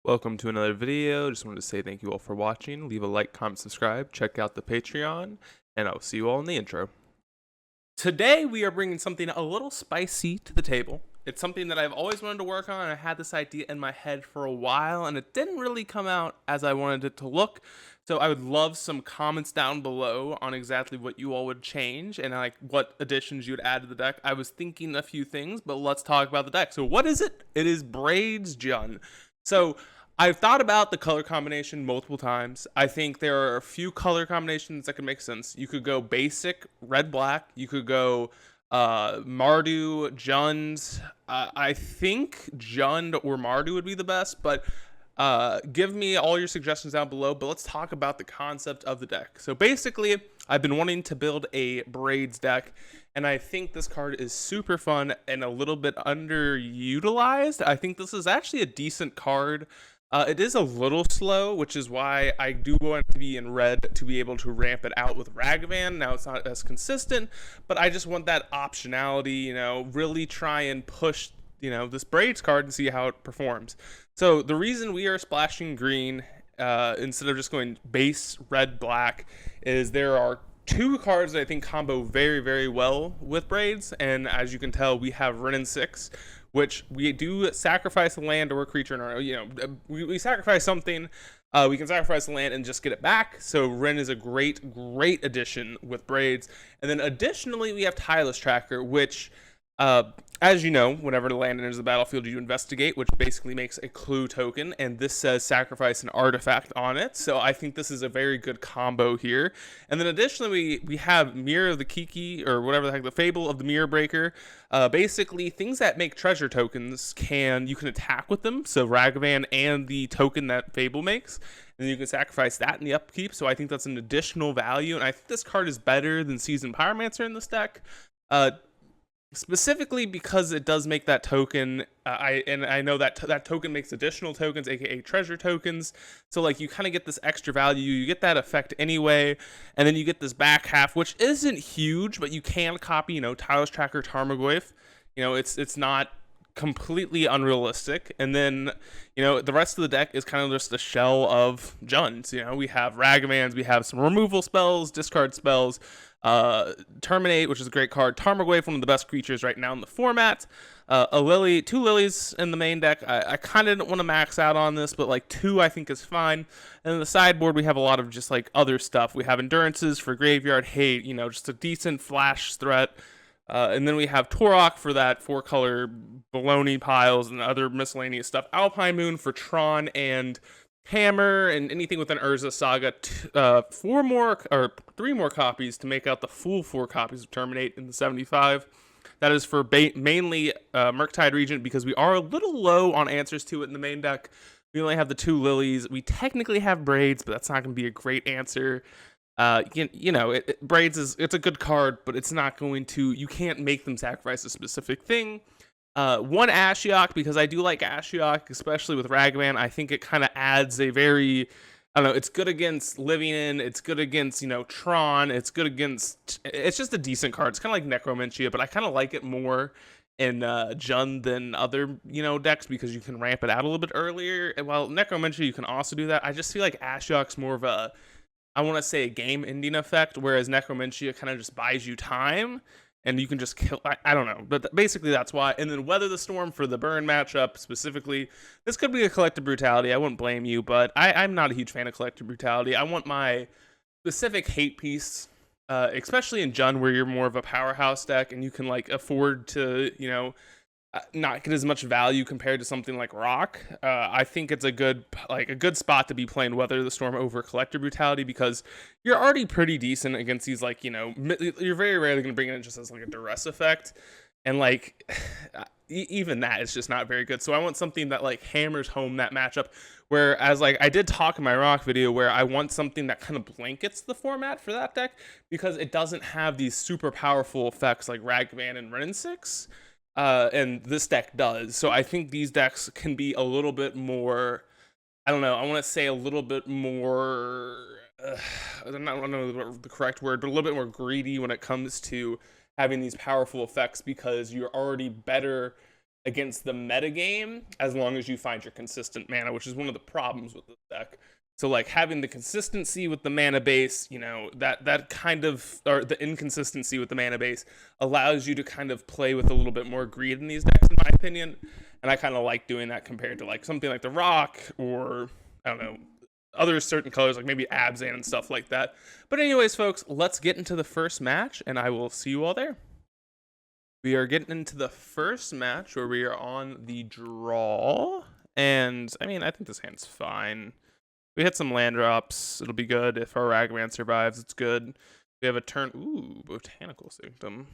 Welcome to another video. Just wanted to say thank you all for watching. Leave a like, comment, subscribe, check out the Patreon, and I'll see you all in the intro. Today we are bringing something a little spicy to the table. It's something that I've always wanted to work on. I had this idea in my head for a while and it didn't really come out as I wanted it to look. So I would love some comments down below on exactly what you all would change and like what additions you would add to the deck. I was thinking a few things, but let's talk about the deck. So what is it? It is Braids Jun. So I've thought about the color combination multiple times. I think there are a few color combinations that could make sense. You could go basic red black. You could go Mardu, Jund. I think Jund or Mardu would be the best, but give me all your suggestions down below. But let's talk about the concept of the deck. So basically, I've been wanting to build a Braids deck, and I think this card is super fun and a little bit underutilized. I think this is actually a decent card. It is a little slow, which is why I do want it to be in red to be able to ramp it out with Ragavan. Now it's not as consistent, but I just want that optionality, you know, really try and push, you know, this Braids card and see how it performs. So the reason we are splashing green instead of just going base red black is there are two cards that I think combo very, very well with Braids, and as you can tell, we have Wrenn and 6, which we do sacrifice a land or a creature in our, you know, we sacrifice something. We can sacrifice a land and just get it back. So Wrenn is a great addition with Braids. And then additionally, we have Tireless Tracker, which, as you know, whenever the land enters the battlefield, you investigate, which basically makes a clue token, and this says sacrifice an artifact on it. So I think this is a very good combo here. And then additionally, we have Mirror of the Kiki, or whatever the heck, the Fable of the Mirror Breaker. Basically, things that make treasure tokens you can attack with them. So Ragavan and the token that Fable makes. And then you can sacrifice that in the upkeep. So I think that's an additional value. And I think this card is better than Seasoned Pyromancer in this deck. Specifically because it does make that token, I know that that token makes additional tokens, aka treasure tokens. So like you kind of get this extra value, you get that effect anyway, and then you get this back half, which isn't huge, but you can copy, you know, Tireless Tracker, Tarmogoyf. You know, it's not completely unrealistic. And then, you know, the rest of the deck is kind of just a shell of Junds. You know, we have Ragavans, we have some removal spells, discard spells, Terminate, which is a great card, Tarmogoyf, one of the best creatures right now in the format, a lily, two lilies in the main deck. I kind of don't want to max out on this, but like two I think is fine. And in the sideboard we have a lot of just like other stuff. We have Endurances for Graveyard Hate, you know, just a decent flash threat. And then we have Torok for that 4-color baloney piles and other miscellaneous stuff. Alpine Moon for Tron and Hammer, and anything with an Urza Saga. 3 more copies to make out the full 4 copies of Terminate in the 75. That is for mainly Murktide Regent, because we are a little low on answers to it in the main deck. We only have the 2 lilies. We technically have Braids, but that's not going to be a great answer. You know, Braids it's a good card, but it's not going to, you can't make them sacrifice a specific thing. 1 Ashiok, because I do like Ashiok, especially with Ragavan. I think it kind of adds a very, I don't know, it's good against Living In, it's good against, you know, Tron, it's good against, it's just a decent card. It's kind of like Necromentia, but I kind of like it more in Jund than other, you know, decks, because you can ramp it out a little bit earlier. And while Necromentia, you can also do that. I just feel like Ashiok's more of a, I want to say, a game ending effect, whereas Necromentia kind of just buys you time. And you can just kill, I don't know, but basically that's why. And then Weather the Storm for the burn matchup specifically. This could be a Collective Brutality. I wouldn't blame you, but I'm not a huge fan of Collective Brutality. I want my specific hate piece, especially in Jund, where you're more of a powerhouse deck and you can like afford to, you know, not get as much value compared to something like Rock. I think it's a good spot to be playing Weather the Storm over Collector Brutality, because you're already pretty decent against these, like, you know, you're very rarely going to bring it in just as like a duress effect, and like even that is just not very good. So I want something that like hammers home that matchup, whereas like I did talk in my Rock video where I want something that kind of blankets the format for that deck, because it doesn't have these super powerful effects like Ragavan and Wrenn 6. And this deck does. So I think these decks can be a little bit more, I don't know, I want to say a little bit more, I don't know the correct word, but a little bit more greedy when it comes to having these powerful effects, because you're already better against the metagame as long as you find your consistent mana, which is one of the problems with this deck. So like having the consistency with the mana base, you know, that kind of, or the inconsistency with the mana base allows you to kind of play with a little bit more greed in these decks, in my opinion. And I kind of like doing that compared to like something like the Rock or, I don't know, other certain colors like maybe Abzan and stuff like that. But anyways, folks, let's get into the first match and I will see you all there. We are getting into the first match where we are on the draw. And I mean, I think this hand's fine. We hit some land drops. It'll be good. If our Ragavan survives, it's good. We have a turn. Ooh, Botanical Sanctum.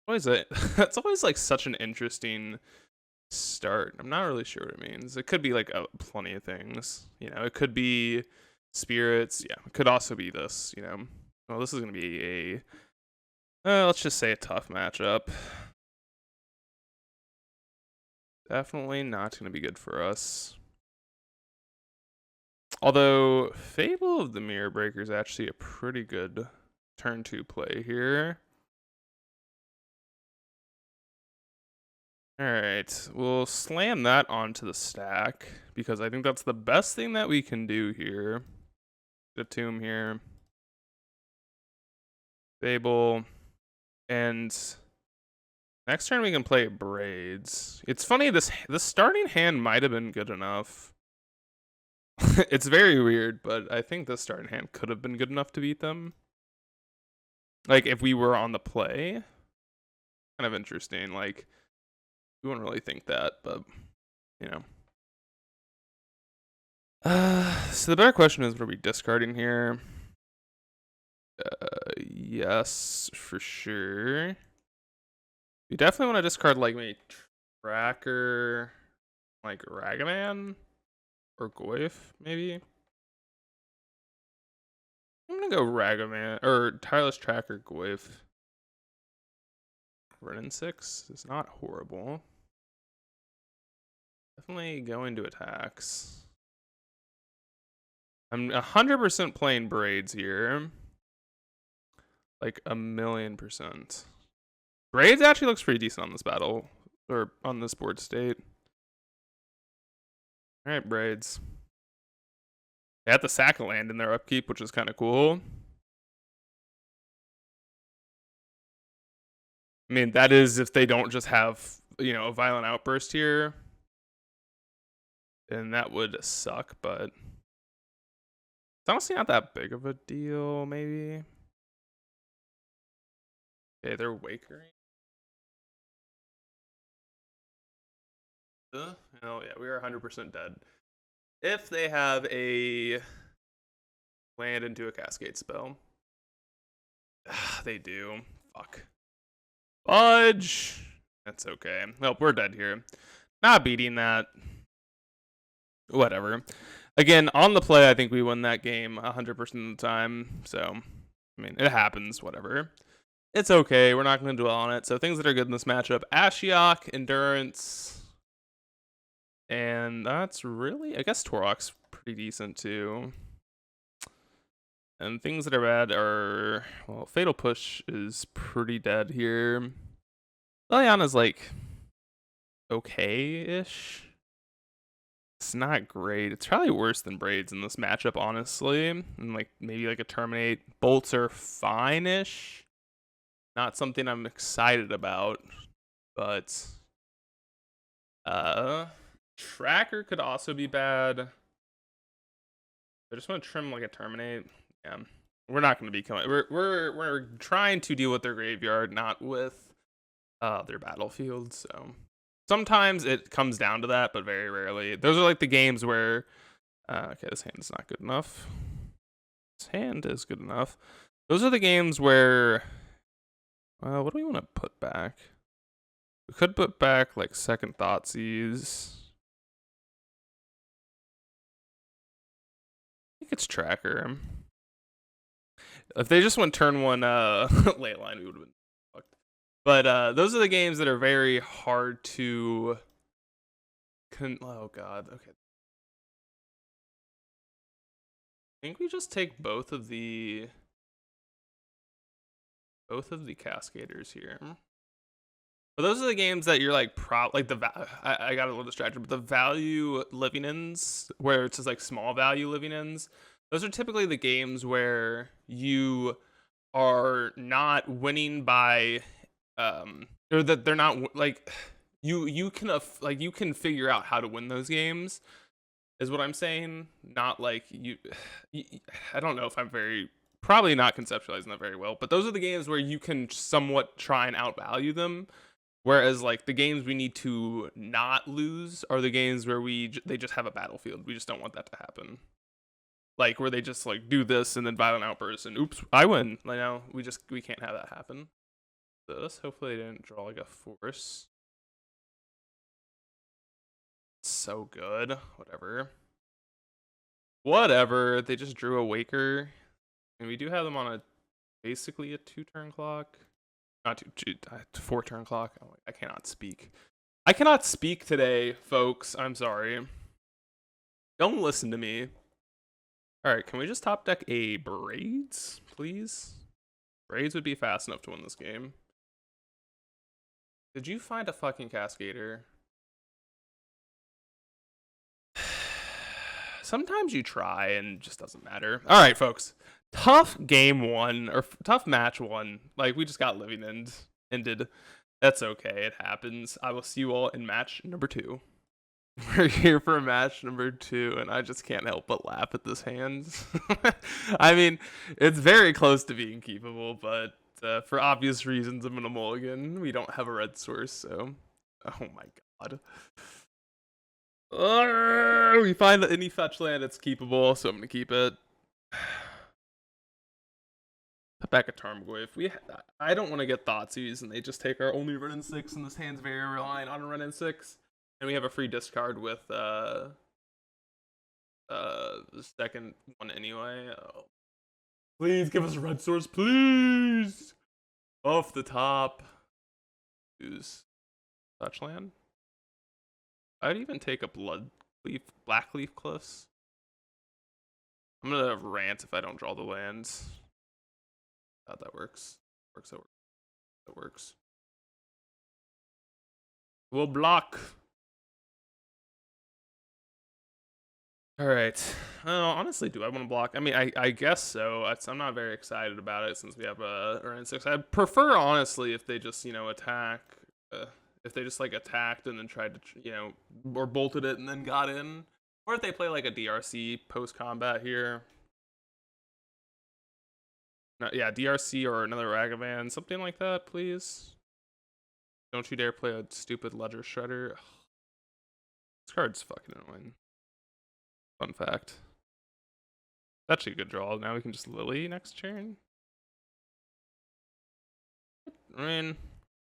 What is it? That's always like such an interesting start. I'm not really sure what it means. It could be like plenty of things. You know, it could be spirits. Yeah, it could also be this, you know. Well, this is going to be a, let's just say a tough matchup. Definitely not going to be good for us. Although, Fable of the Mirror Breaker is actually a pretty good turn 2 play here. Alright, we'll slam that onto the stack, because I think that's the best thing that we can do here. The Tomb here. Fable. And next turn we can play Braids. It's funny, this starting hand might have been good enough. It's very weird, but I think this starting hand could have been good enough to beat them. Like, if we were on the play. Kind of interesting. Like, we wouldn't really think that, but, you know. So the better question is, what are we discarding here? Yes, for sure. We definitely want to discard, like, maybe Tracker, like, Ragavan? Or Goyf, maybe? I'm gonna go Ragavan, or Tireless Tracker, Goyf. Renin 6 is not horrible. Definitely go into attacks. I'm 100% playing Braids here. Like 1,000,000%. Braids actually looks pretty decent on this battle, or on this board state. Alright, Braids. They had to sack a land in their upkeep, which is kind of cool. I mean, that is if they don't just have, you know, a violent outburst here. And that would suck, but it's honestly not that big of a deal, maybe. Okay, they're Wakering. Oh, yeah, we are 100% dead. If they have a land into a Cascade spell. They do. Fuck. Fudge! That's okay. Nope, we're dead here. Not beating that. Whatever. Again, on the play, I think we win that game 100% of the time. So, I mean, it happens, whatever. It's okay. We're not going to dwell on it. So, things that are good in this matchup. Ashiok, Endurance. And that's really, I guess Torok's pretty decent too. And things that are bad are, well, Fatal Push is pretty dead here. Liliana's like okay-ish. It's not great. It's probably worse than Braids in this matchup, honestly. And like maybe like a Terminate. Bolts are fine-ish. Not something I'm excited about, but Tracker could also be bad. I just want to trim like a Terminate. Yeah, we're not going to be coming. We're trying to deal with their graveyard, not with their battlefield. So sometimes it comes down to that, but very rarely. Those are like the games where okay, this hand is not good enough. This hand is good enough. Those are the games where what do we want to put back? We could put back like Second Thoughtseize. I think it's Tracker. If they just went turn 1 late line, we would have been fucked. But those are the games that are very hard to oh god, okay. I think we just take both of the Cascaders here. But those are the games that you're like like I got a little distracted, but the value living ins where it's just like small value living ins, those are typically the games where you are not winning by or that they're not like you can like you can figure out how to win those games is what I'm saying. Not like I don't know if I'm probably not conceptualizing that very well, but those are the games where you can somewhat try and outvalue them. Whereas like the games we need to not lose are the games where they just have a battlefield. We just don't want that to happen. Like where they just like do this and then violent outbursts and oops, I win. Like no, we can't have that happen. This hopefully they didn't draw like a force. So good. Whatever. They just drew a Waker. And we do have them on basically a 2-turn clock. Not 4-turn clock. I cannot speak. I cannot speak today, folks. I'm sorry. Don't listen to me. Alright, can we just top deck a Braids, please? Braids would be fast enough to win this game. Did you find a fucking Cascader? Sometimes you try and it just doesn't matter. Alright, folks. Tough game one, or tough match one. Like, we just got living ended. That's okay, it happens. I will see you all in match number 2. We're here for match number 2, and I just can't help but laugh at this hand. I mean, it's very close to being keepable, but for obvious reasons, I'm gonna mulligan. We don't have a red source, so... Oh my god. We find any fetch land, it's keepable, so I'm gonna keep it. Put back a Tarmogoyf. I don't want to get Thoughtseize, and they just take our only run in 6, and this hand's very reliant on a run in 6. And we have a free discard with the second one anyway. Oh. Please give us a red source, please! Off the top. Use fetch land. I'd even take a Blackleaf Cliffs. I'm gonna rant if I don't draw the lands. God, that works. That works. We'll block. Alright. Honestly, do I want to block? I mean, I guess so. I'm not very excited about it since we have a run 6. I'd prefer, honestly, if they just, attack. If they just, attacked and then tried to, or bolted it and then got in. Or if they play, a DRC post-combat here. No, yeah, DRC or another Ragavan. Something like that, please. Don't you dare play a stupid Ledger Shredder. Ugh. This card's fucking annoying. Fun fact. Actually a good draw. Now we can just Lily next turn. I mean,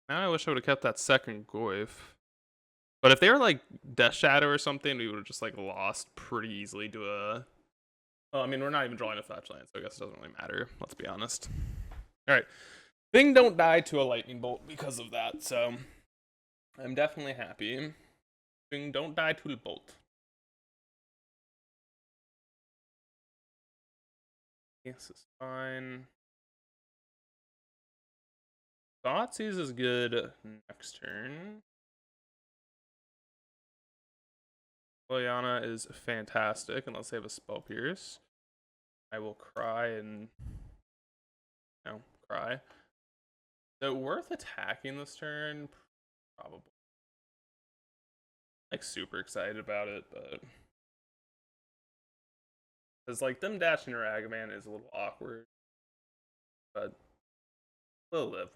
now I wish I would have kept that second Goyf. But if they were Death Shadow or something, we would have just lost pretty easily to a... Well, I mean, we're not even drawing a fetch land, so I guess it doesn't really matter. Let's be honest. Alright. Thing don't die to a lightning bolt because of that, so... I'm definitely happy. Thing don't die to a bolt. This is fine. Thoughtseize is good next turn. Liliana is fantastic, unless they have a Spell Pierce. I will cry and... cry. So, worth attacking this turn? Probably. Super excited about it, but... Because, them dashing to Ragavan is a little awkward. But... We'll live.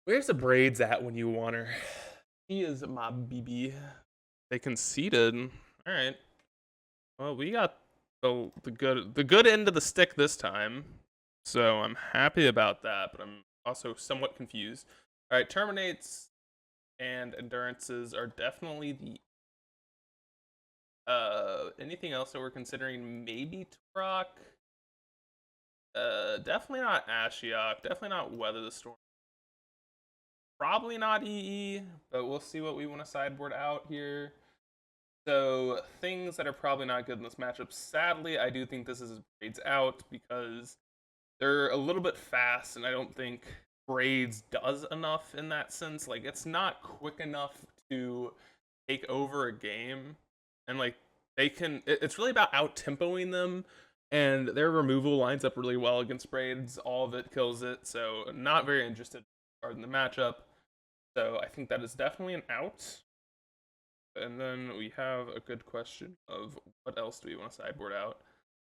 Where's the Braids at when you want her? He is my BB. They conceded. Alright. Well, we got the good end of the stick this time. So I'm happy about that, but I'm also somewhat confused. Alright, Terminates and Endurances are definitely the... anything else that we're considering? Maybe Turok? Definitely not Ashiok. Definitely not Weather the Storm. Probably not EE, but we'll see what we want to sideboard out here. So, things that are probably not good in this matchup. Sadly, I do think this is Braids out because they're a little bit fast, and I don't think Braids does enough in that sense. Like, it's not quick enough to take over a game, and like they can. It's really about out tempoing them, and their removal lines up really well against Braids. All of it kills it, so not very interested in the matchup. So I think that is definitely an out. And then we have a good question of what else do we want to sideboard out?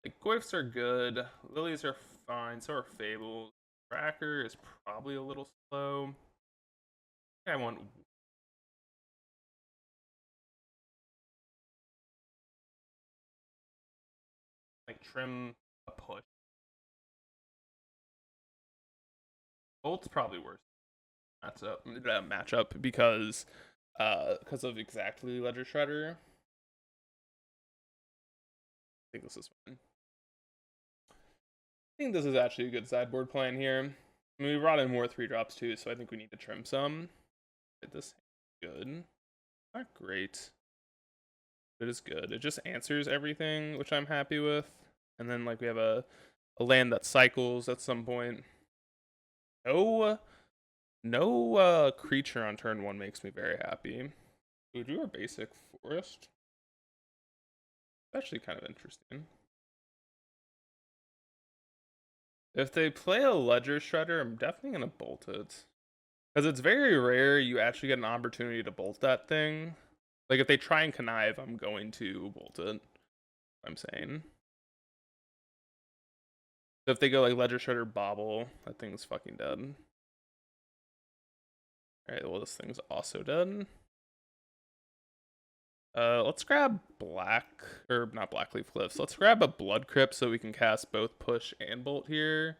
Like, Goyfs are good, Lilies are fine, so are Fables. Tracker is probably a little slow. I want like trim a push. Bolt's probably worse. That's a matchup because of exactly Ledger Shredder. I think this is fine. I think this is actually a good sideboard plan here. I mean, we brought in more 3-drops too, so I think we need to trim some. This good. Not great. It is good. It just answers everything, which I'm happy with. And then like we have a land that cycles at some point. No creature on turn 1 makes me very happy. We do our basic forest. Actually kind of interesting. If they play a Ledger Shredder, I'm definitely going to bolt it. Because it's very rare you actually get an opportunity to bolt that thing. Like, if they try and connive, I'm going to bolt it. I'm saying. So if they go like Ledger Shredder Bobble, that thing's fucking dead. Alright, well, this thing's also dead. Let's grab not Blackleaf Cliffs. Let's grab a Blood Crypt so we can cast both Push and Bolt here.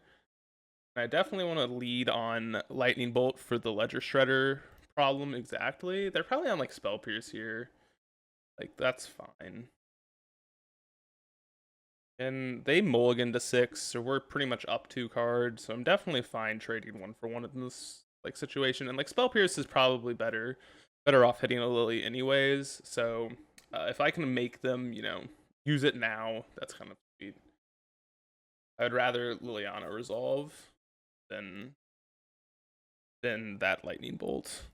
And I definitely want to lead on Lightning Bolt for the Ledger Shredder problem exactly. They're probably on like Spell Pierce here. Like, that's fine. And they mulligan to 6, so we're pretty much up 2 cards. So I'm definitely fine trading 1 for 1 in this like situation. And like Spell Pierce is probably better off hitting a Lily anyways. So if I can make them, use it now, that's kind of sweet. I would rather Liliana resolve than that Lightning Bolt.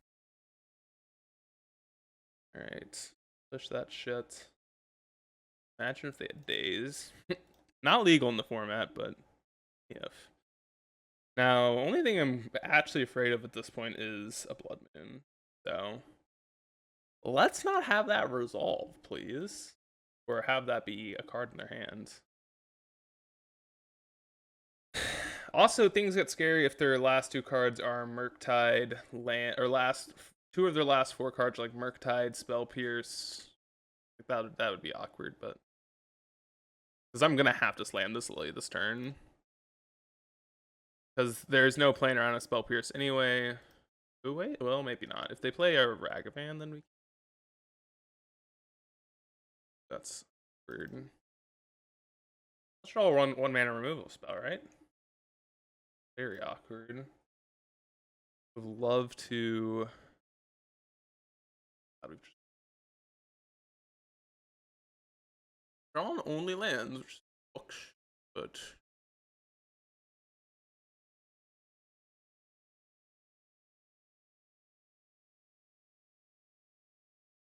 All right, push that shit. Imagine if they had days. Not legal in the format, but if. Now, only thing I'm actually afraid of at this point is a Blood Moon. So let's not have that resolve, please. Or have that be a card in their hands. Also, things get scary if their last 2 cards are Murktide, land, or last 2 of their last 4 cards are like Murktide, Spell Pierce. That would be awkward, but because I'm gonna have to slam this Lily this turn. Because there's no playing around a Spell Pierce anyway. Oh, wait, well, maybe not. If they play a Ragavan, then we... That's weird. Let's draw one mana removal spell, right? Very awkward. Would love to... Draw on only lands, which sucks, but...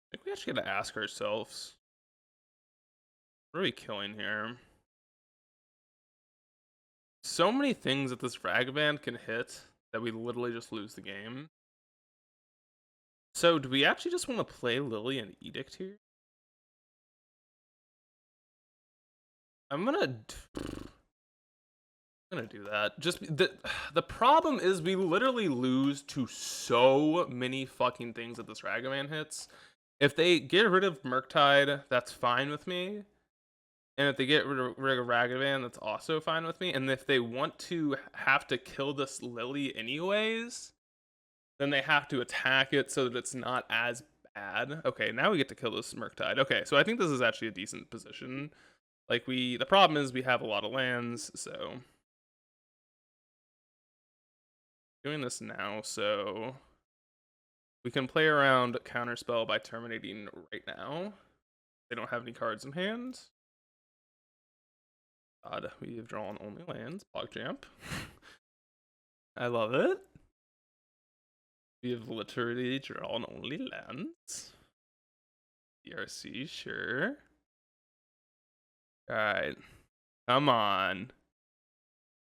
I think we actually gotta ask ourselves, what are we killing here? So many things that this Ragavan can hit that we literally just lose the game. So do we actually just want to play Lily and Edict here? I'm gonna do that. Just the problem is we literally lose to so many fucking things that this Ragavan hits. If they get rid of Murktide, that's fine with me. And if they get rid of Ragavan, that's also fine with me. And if they want to have to kill this Lily anyways, then they have to attack it so that it's not as bad. Okay, now we get to kill this Murktide. Okay, so I think this is actually a decent position. Like, the problem is we have a lot of lands, so... Doing this now, so... We can play around Counterspell by terminating right now. They don't have any cards in hand. God, we have drawn only lands. Block Jump. I love it. We have literally drawn only lands. DRC, sure. Alright. Come on.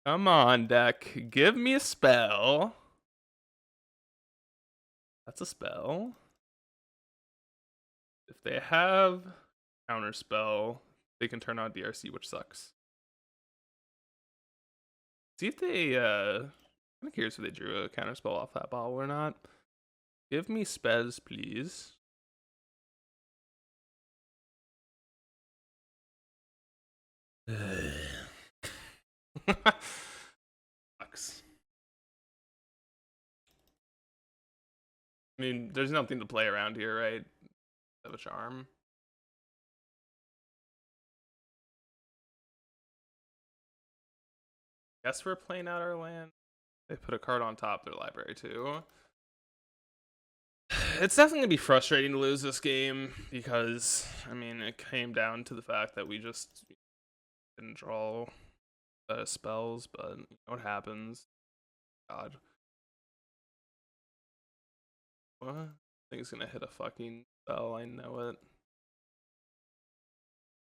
Come on, deck. Give me a spell. That's a spell. If they have counterspell, they can turn on DRC, which sucks. See if they, I'm kind of curious if they drew a counterspell off that bottle or not. Give me spells, please. Sucks. I mean, there's nothing to play around here, right? Have a charm. Guess we're playing out our land. They put a card on top of their library too. It's definitely gonna be frustrating to lose this game because, I mean, it came down to the fact that we just didn't draw spells, but you know what happens. God. What? I think it's gonna hit a fucking spell. I know it.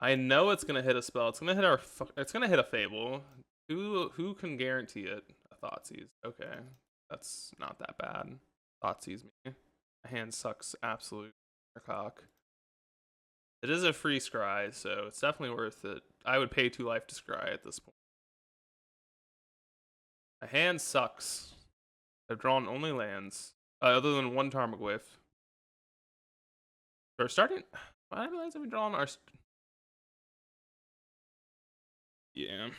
I know it's gonna hit a spell. It's gonna hit our. It's gonna hit a Fable. Who can guarantee it? A Thoughtseize. Okay, that's not that bad. Thoughtseize me. My hand sucks absolute cock. It is a free scry, so it's definitely worth it. I would pay 2 life to scry at this point. My hand sucks. I've drawn only lands, other than 1 Tarmogoyf. We're starting. Why have we drawn our? Yeah.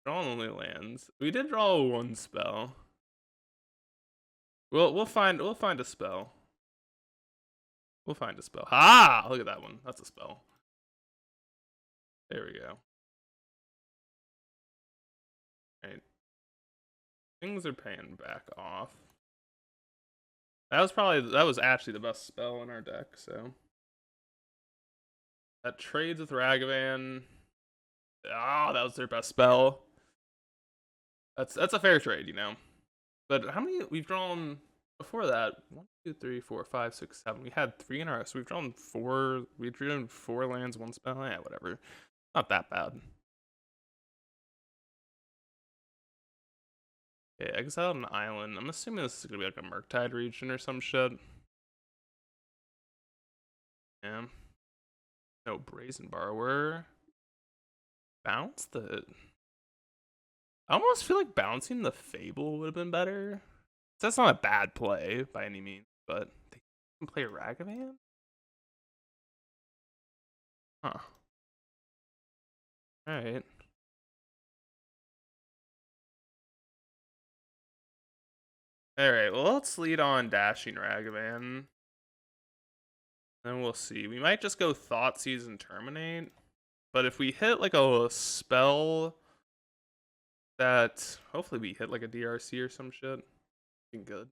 Draw only lands. We did draw 1 spell. We'll find a spell. We'll find a spell. Ah, look at that one. That's a spell. There we go. Right. Things are paying back off. That was actually the best spell in our deck, so. That trades with Ragavan. Ah, that was their best spell. That's a fair trade, you know. But how many we've drawn before that? 1, 2, 3, 4, 5, 6, 7. We had 3 in our, so we've drawn 4. We've drawn 4 lands, 1 spell. Yeah, whatever. Not that bad. Okay, exile an island. I'm assuming this is gonna be like a Murktide region or some shit. Yeah. No Brazen Borrower. Bounce the. I almost feel like bouncing the Fable would have been better. That's not a bad play by any means, but they can play Ragavan? Huh. Alright. Alright, well, let's lead on Dashing Ragavan. Then we'll see. We might just go Thoughtseize and Terminate. But if we hit like a spell that hopefully we hit like a DRC or some shit, being good.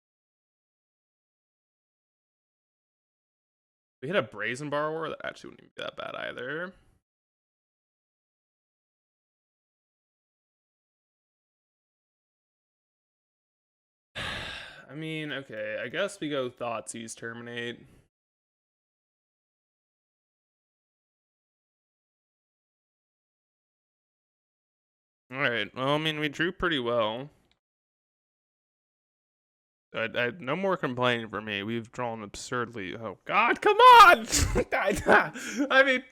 We hit a Brazen Borrower, that actually wouldn't even be that bad either. I mean, okay, I guess we go Thoughtseize Terminate. Alright, well, I mean, we drew pretty well. I no more complaining for me. We've drawn absurdly. Oh, God, come on! I mean,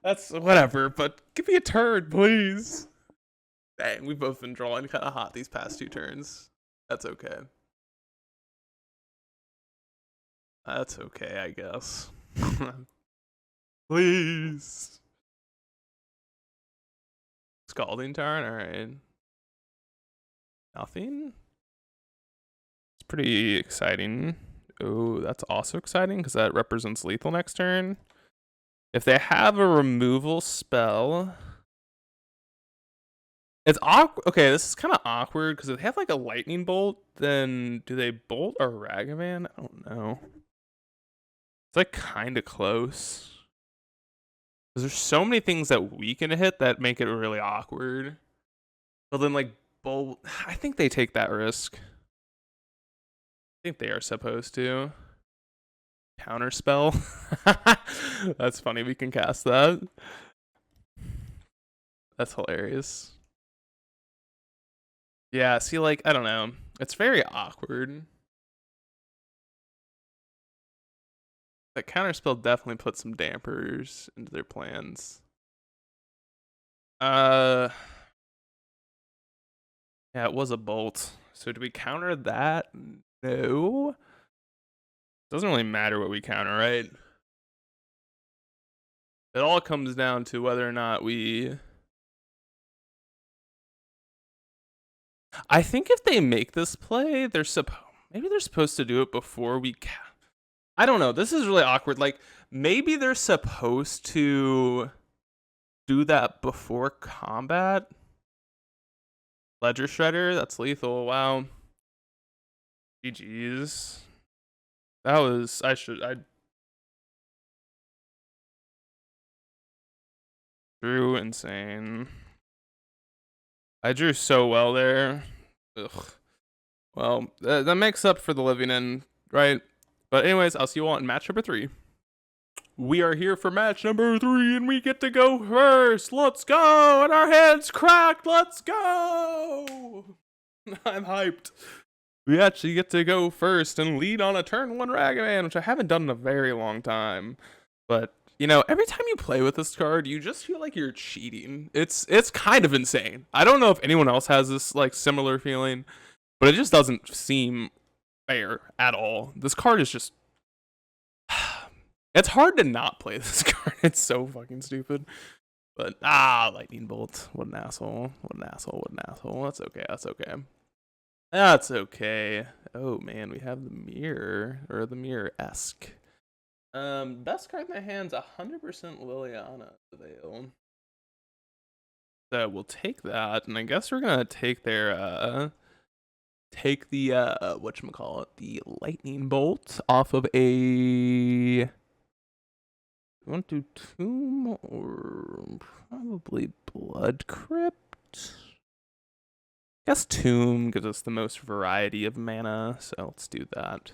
that's whatever, but give me a turn, please. Dang, we've both been drawing kind of hot these past 2 turns. That's okay. That's okay, I guess. Please. Scalding Tarn, alright. Nothing? It's pretty exciting. Oh, that's also exciting because that represents lethal next turn. If they have a removal spell. It's awkward. Okay, this is kind of awkward because if they have like a lightning bolt, then do they bolt or Ragavan? I don't know. like kind of close. Because there's so many things that we can hit that make it really awkward. But then like bolt, I think they take that risk. I think they are supposed to. Counterspell. That's funny. We can cast that. That's hilarious. Yeah, see, like, I don't know. It's very awkward. That counterspell definitely put some dampers into their plans. Yeah, it was a bolt. So do we counter that? No. Doesn't really matter what we counter, right? It all comes down to whether or not we... I think if they make this play, maybe they're supposed to do it before we... I don't know. This is really awkward. Like, maybe they're supposed to do that before combat. Ledger Shredder, that's lethal. Wow. GG's. That was... I drew insane. I drew so well there. Ugh. Well, that makes up for the living in, right? But anyways, I'll see you all in match number 3. We are here for match number 3, and we get to go first. Let's go! And our hands cracked. Let's go! I'm hyped. We actually get to go first and lead on a turn 1 Ragavan, which I haven't done in a very long time. But you know, every time you play with this card, you just feel like you're cheating. It's kind of insane. I don't know if anyone else has this like similar feeling, but it just doesn't seem fair at all. This card is just... It's hard to not play this card. It's so fucking stupid. But lightning bolt. What an asshole. What an asshole. What an asshole. That's okay. That's okay. That's okay. Oh man, we have the mirror, or the mirror-esque. Best card in the hand's 100% Liliana Veil. So we'll take that, and I guess we're gonna take their take the whatchamacallit, the lightning bolt off of a... You want to do Tomb or probably Blood Crypt? I guess Tomb gives us the most variety of mana, so let's do that.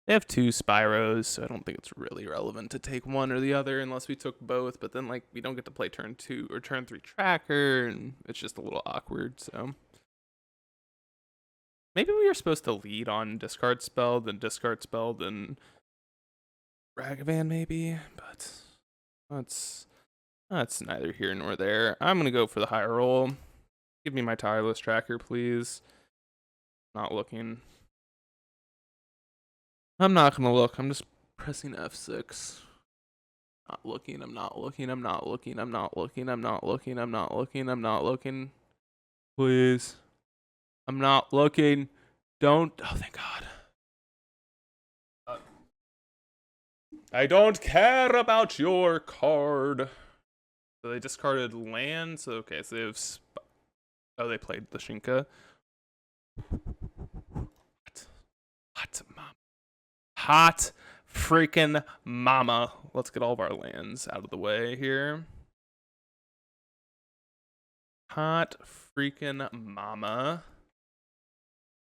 They have 2 Spyros, so I don't think it's really relevant to take one or the other unless we took both, but then like we don't get to play turn 2 or turn 3 tracker, and it's just a little awkward, so... Maybe we were supposed to lead on discard spell, then Ragavan maybe, but that's neither here nor there. I'm gonna go for the higher roll. Give me my tireless tracker, please. Not looking. I'm not gonna look. I'm just pressing F6. Not looking. I'm not looking. I'm not looking. I'm not looking. I'm not looking. I'm not looking. I'm not looking. Please. I'm not looking. Don't. Oh, thank God. I don't care about your card. So they discarded lands. Okay, so they have... Oh, they played the Shinka. Hot mama. Hot freaking mama. Let's get all of our lands out of the way here. Hot freaking mama.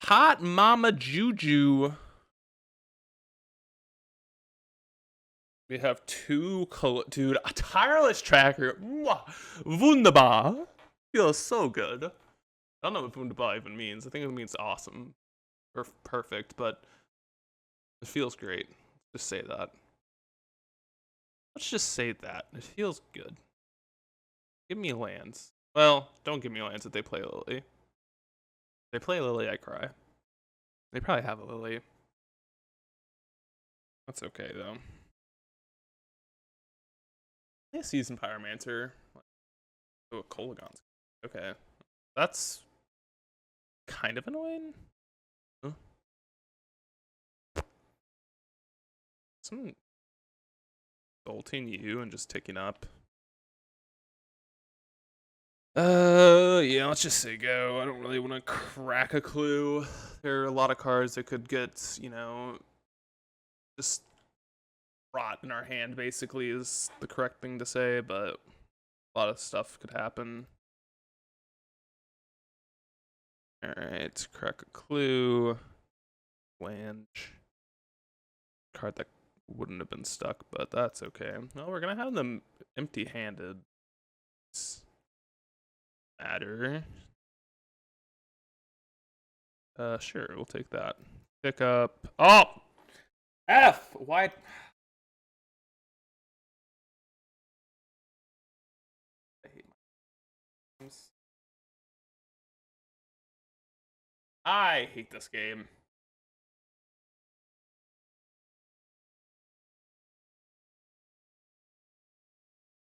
Hot mama Juju. We have 2 dude, a tireless tracker. Wunderbar. Feels so good. I don't know what wunderbar even means. I think it means awesome or perfect, but it feels great. Just say that. Let's just say that. It feels good. Give me lands. Well, don't give me lands if they play Lily. If they play Lily, I cry. They probably have a Lily. That's okay, though. Yeah, Season Pyromancer. Oh, Kolaghan's. Okay. That's kind of annoying. Huh? Some bolting you and just ticking up. Yeah, let's just say go. I don't really want to crack a clue. There are a lot of cards that could get, you know, just rot in our hand, basically, is the correct thing to say, but a lot of stuff could happen. Alright, crack a clue. Flange. Card that wouldn't have been stuck, but that's okay. Well, we're gonna have them empty-handed. Matter. Sure, we'll take that. Pick up. Oh! F! Why? I hate my games. I hate this game.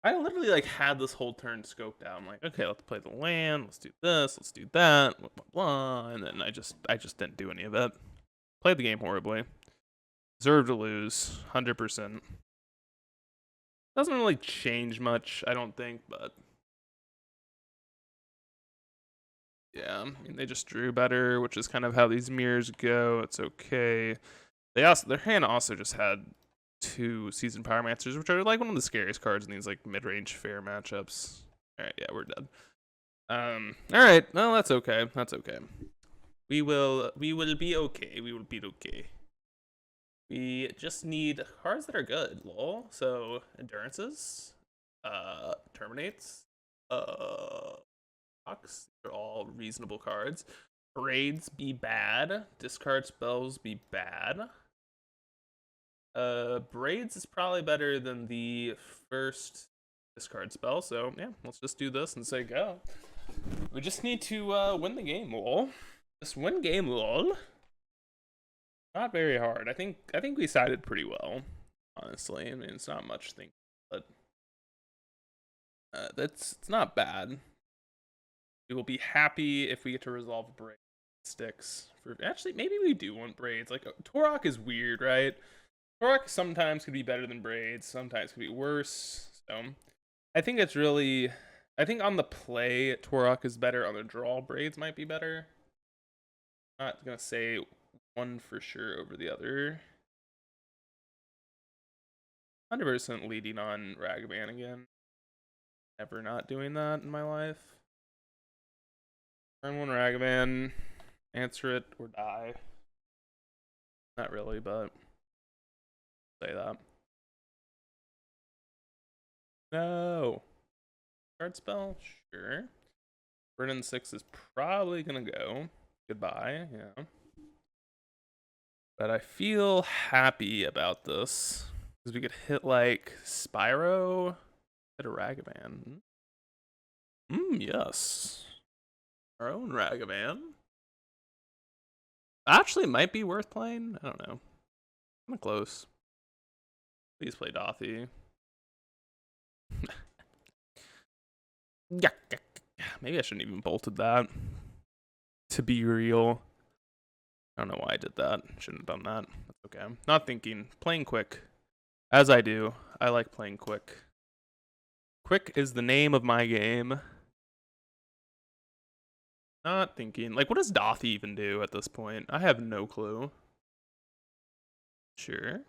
I literally like had this whole turn scoped out. I'm like, okay, let's play the land, let's do this, let's do that, blah blah blah, and then I just didn't do any of it. Played the game horribly. Deserved to lose, 100%. Doesn't really change much, I don't think, but yeah, I mean, they just drew better, which is kind of how these mirrors go. It's okay. Their hand also just had 2 Seasoned Pyromancers, which are like one of the scariest cards in these like mid-range fair matchups. All right, yeah, we're dead. All right, well, that's okay. That's okay. We will be okay. We will be okay. We just need cards that are good, lol. So endurances, terminates, Fox, they're all reasonable cards. Braids be bad. Discard spells be bad. Braids is probably better than the first discard spell, so yeah, let's just do this and say go. We just need to win the game, lol. Just win game, lol. Not very hard. I think we sided pretty well, honestly. I mean, it's not much thing, but it's not bad. We will be happy if we get to resolve braid sticks. Actually, maybe we do want braids. Like Torok is weird, right? Torok sometimes could be better than braids, sometimes could be worse. So I think it's really, I think on the play Torok is better. On the draw, braids might be better. Not gonna say one for sure over the other. 100% leading on Ragavan again. Never not doing that in my life. Turn 1 Ragavan, answer it or die. Not really, but say that. No. Card spell? Sure. Burden 6 is probably gonna go. Goodbye, yeah. But I feel happy about this. Because we could hit like Spyro, hit a Ragavan. Yes. Our own Ragavan. Actually, might be worth playing. I don't know. Kind of close. Please play Dothy. Yeah. Maybe I shouldn't even bolted that. To be real. I don't know why I did that. Shouldn't have done that. That's okay. Not thinking. Playing quick. As I do. I like playing quick. Quick is the name of my game. Not thinking. Like, what does Dothy even do at this point? I have no clue. Sure.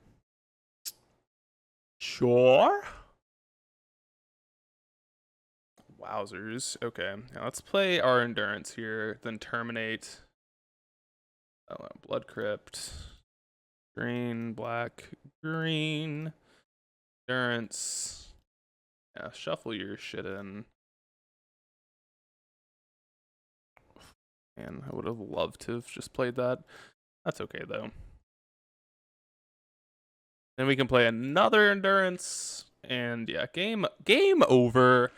Sure. Wowzers. Okay. Now let's play our endurance here. Then terminate. Oh, Blood Crypt. Green, black, green. Endurance. Yeah, shuffle your shit in. Man, I would have loved to have just played that. That's okay though. Then we can play another endurance, and yeah, game over.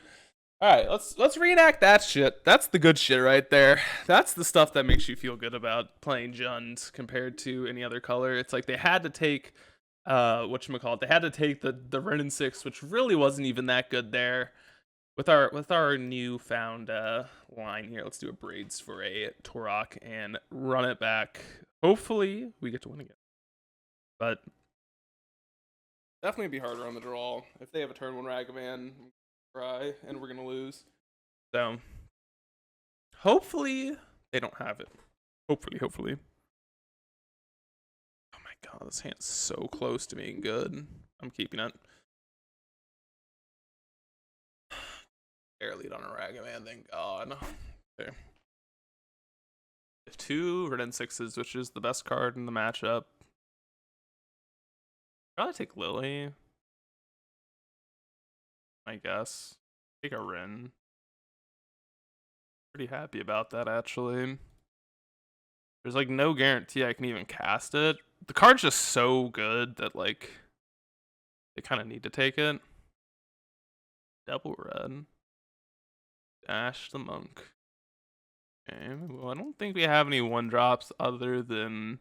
All right, let's reenact that shit. That's the good shit right there. That's the stuff that makes you feel good about playing Jund compared to any other color. It's like they had to take whatchamacallit, they had to take the Renin 6, which really wasn't even that good there. With our newfound line here, let's do a braids for a Torok and run it back. Hopefully we get to win again. But definitely be harder on the draw. If they have a turn 1 Ragavan, cry, and we're gonna lose. So hopefully they don't have it. Hopefully. Oh my God, this hand's so close to being good. I'm keeping it. Barely on a Ragavan, thank God. Okay. 2 red and 6s, which is the best card in the matchup. Probably take Lily, I guess. Take a Rin. Pretty happy about that, actually. There's like no guarantee I can even cast it. The card's just so good that like they kind of need to take it. Double red. Dash the monk. Okay, well, I don't think we have any 1-drops other than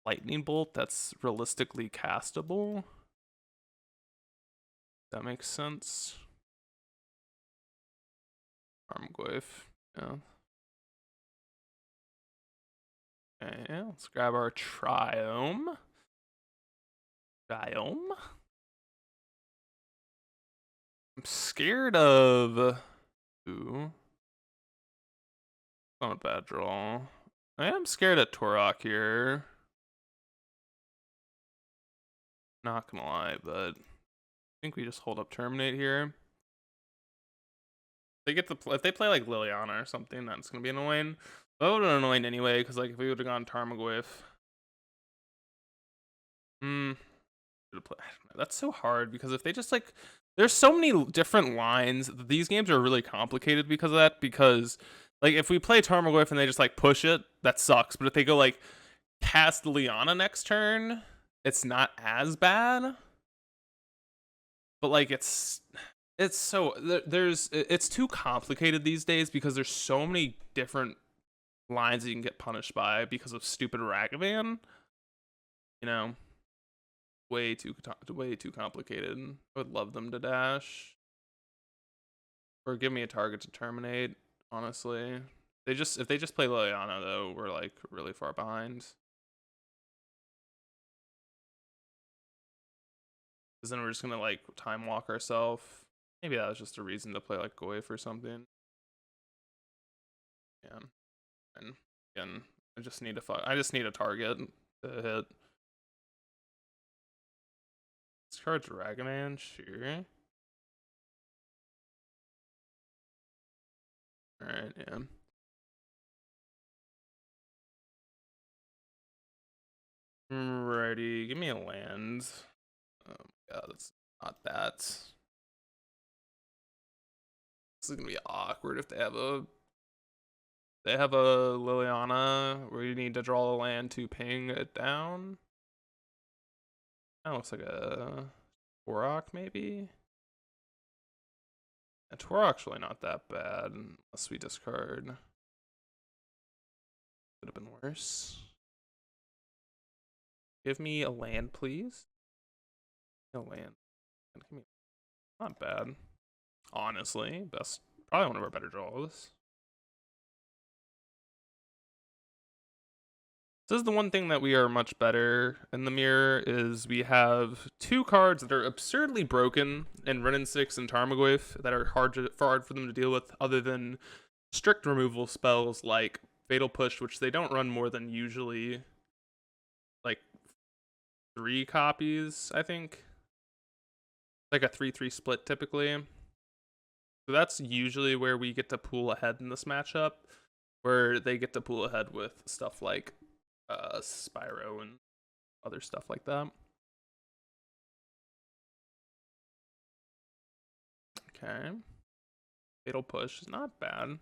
Lightning Bolt that's realistically castable. That makes sense. Armglyph, yeah. Okay, let's grab our Triome. I'm scared of... Ooh. Not a bad draw. I am scared of Torok here. Not gonna lie, but I think we just hold up Terminate here. They get to play, if they play like Liliana or something, that's gonna be annoying. That would have been annoying anyway, because like if we would have gone Tarmogoyf. That's so hard because if they just like, there's so many different lines. These games are really complicated because of that. Because like if we play Tarmogoyf and they just like push it, that sucks. But if they go like cast Liana next turn, it's not as bad. But like it's so it's too complicated these days because there's so many different lines that you can get punished by because of stupid Ragavan. You know. Way too complicated. I would love them to dash or give me a target to terminate. Honestly, if they just play Liliana though, we're like really far behind. Because then we're just gonna like time walk ourselves. Maybe that was just a reason to play like Goyf or something. Yeah, and again, I just need a target to hit. This card's Ragavan, sure. Alright, yeah. Alrighty, give me a land. Oh my god, it's not that. This is gonna be awkward if they have a Liliana where you need to draw a land to ping it down. That looks like a Torok, maybe. A Torok's really not that bad unless we discard. Could have been worse. Give me a land, please. A land. Not bad. Honestly, probably one of our better draws. This is the one thing that we are much better in the mirror is we have 2 cards that are absurdly broken in Ren and 6 and Tarmogoyf that are hard for them to deal with other than strict removal spells like Fatal Push, which they don't run more than usually like 3 copies, I think. Like a 3-3 split typically. So that's usually where we get to pool ahead in this matchup, where they get to pool ahead with stuff like Spyro and other stuff like that. Okay. Fatal Push is not bad.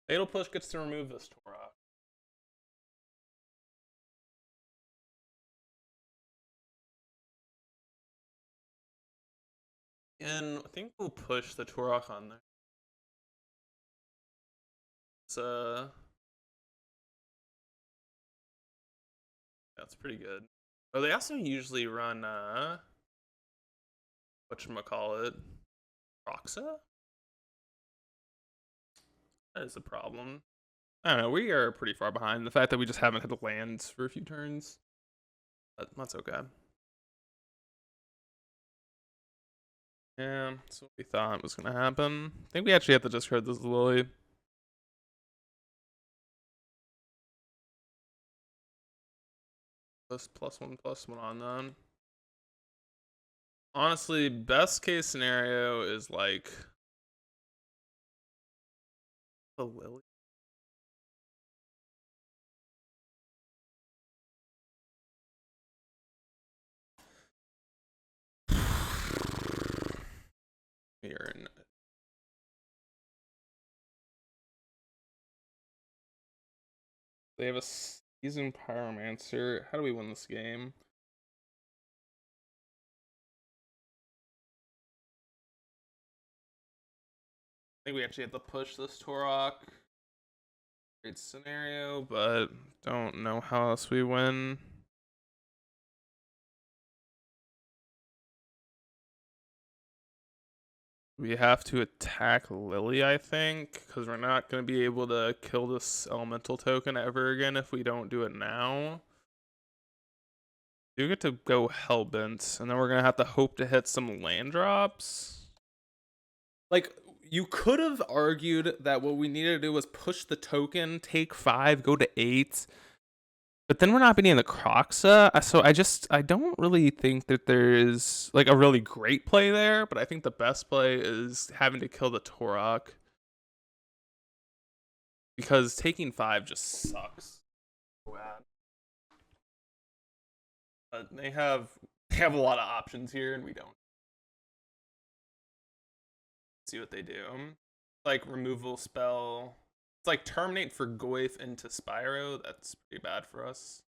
Fatal Push gets to remove this Torok. And I think we'll push the Torok on there. That's pretty good. Oh, they also usually run whatchamacallit? Roxa? That is a problem. I don't know, we are pretty far behind. The fact that we just haven't hit the lands for a few turns. But that's okay. Yeah, that's what we thought was gonna happen. I think we actually have to discard this Lily. +1/+1 on them. Honestly, best case scenario is like the Lily. Here in they have a seasoned pyromancer. How do we win this game? I think we actually have to push this Torok. Great scenario, but don't know how else we win. We have to attack Lily, I think, because we're not going to be able to kill this elemental token ever again if we don't do it now. We do get to go Hellbent, and then we're going to have to hope to hit some land drops. Like, you could have argued that what we needed to do was push the token, take 5, go to 8. But then we're not beating the Croxa, so I don't really think that there is like a really great play there, but I think the best play is having to kill the Torok. Because taking 5 just sucks. But they have a lot of options here, and we don't. See what they do. Like removal spell. It's like terminate for Goyf into Spyro. That's pretty bad for us.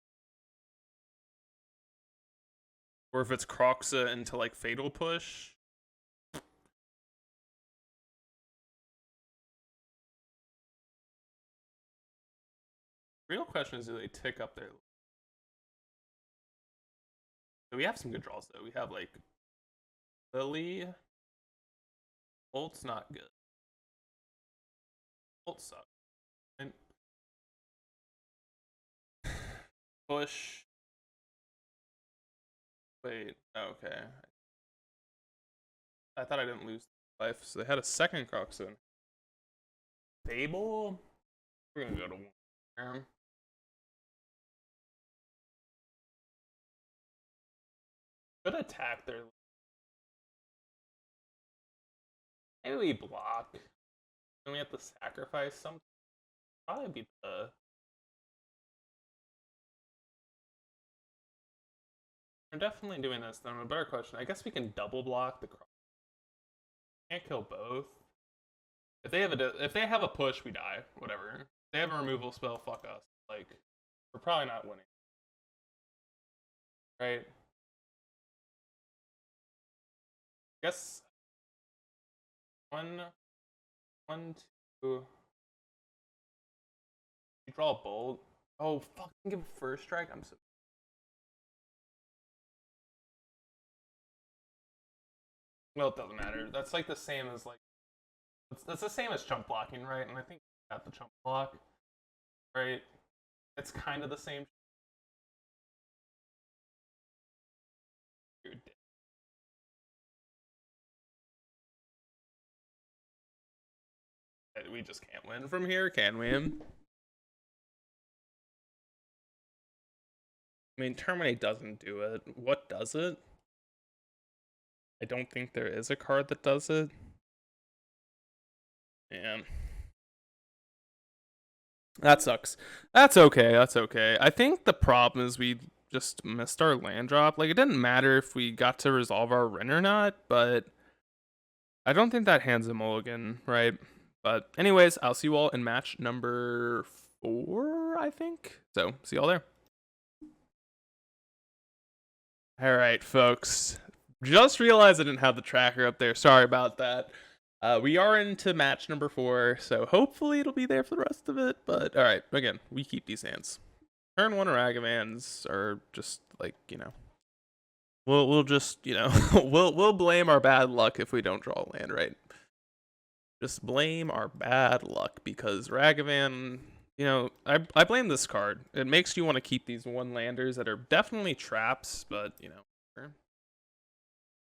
Or if it's Croxa into like Fatal Push. Real question is, do they tick up their? So we have some good draws though. We have like Lily. Bolt's not good. Bolt sucks. And push. Wait, okay. I thought I didn't lose life, so they had a second Croxon. Fable? We're gonna go to one. Could attack their. Maybe we block. Then we have to sacrifice something. Probably be the. We're definitely doing this. Then a better question. I guess we can double block the cross. Can't kill both. If they have a push, we die. Whatever. If they have a removal spell, fuck us. Like, we're probably not winning. Right? I guess 1, 2. You draw a bolt. Oh, fucking give a first strike. I'm so. Well, it doesn't matter. That's like the same as like. That's the same as chump blocking, right? And I think we got the chump block, right? It's kind of the same. You're dead. We just can't win from here, can we? I mean, Terminate doesn't do it. What does it? I don't think there is a card that does it. Man. That sucks. That's okay. That's okay. I think the problem is we just missed our land drop. Like, it didn't matter if we got to resolve our Rin or not, but I don't think that hand's a mulligan, right? But anyways, I'll see you all in match number 4, I think. So, see y'all there. All right, folks. Just realized I didn't have the tracker up there. Sorry about that. We are into match number 4, so hopefully it'll be there for the rest of it. But all right, again, we keep these hands. Turn 1 Ragavans are just like, you know, we'll just, you know, we'll blame our bad luck if we don't draw land, right? Just blame our bad luck because Ragavan, you know, I blame this card. It makes you want to keep these 1-landers that are definitely traps, but you know.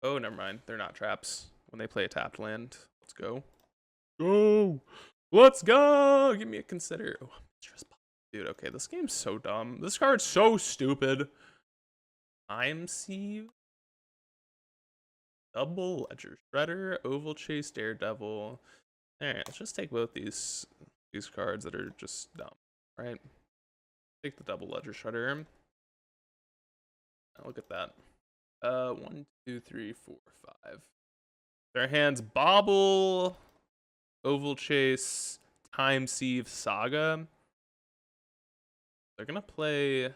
Oh, never mind. They're not traps when they play a tapped land. Let's go. Go! Let's go! Give me a consider. Oh, dude, okay, this game's so dumb. This card's so stupid. Time Sieve, Double Ledger Shredder, Oval Chase, Daredevil. Alright, let's just take both these cards that are just dumb, right? Take the Double Ledger Shredder. Look at that. 1, 2, 3, 4, 5. Their hands Bobble, Oval Chase, Time Sieve, Saga. They're gonna play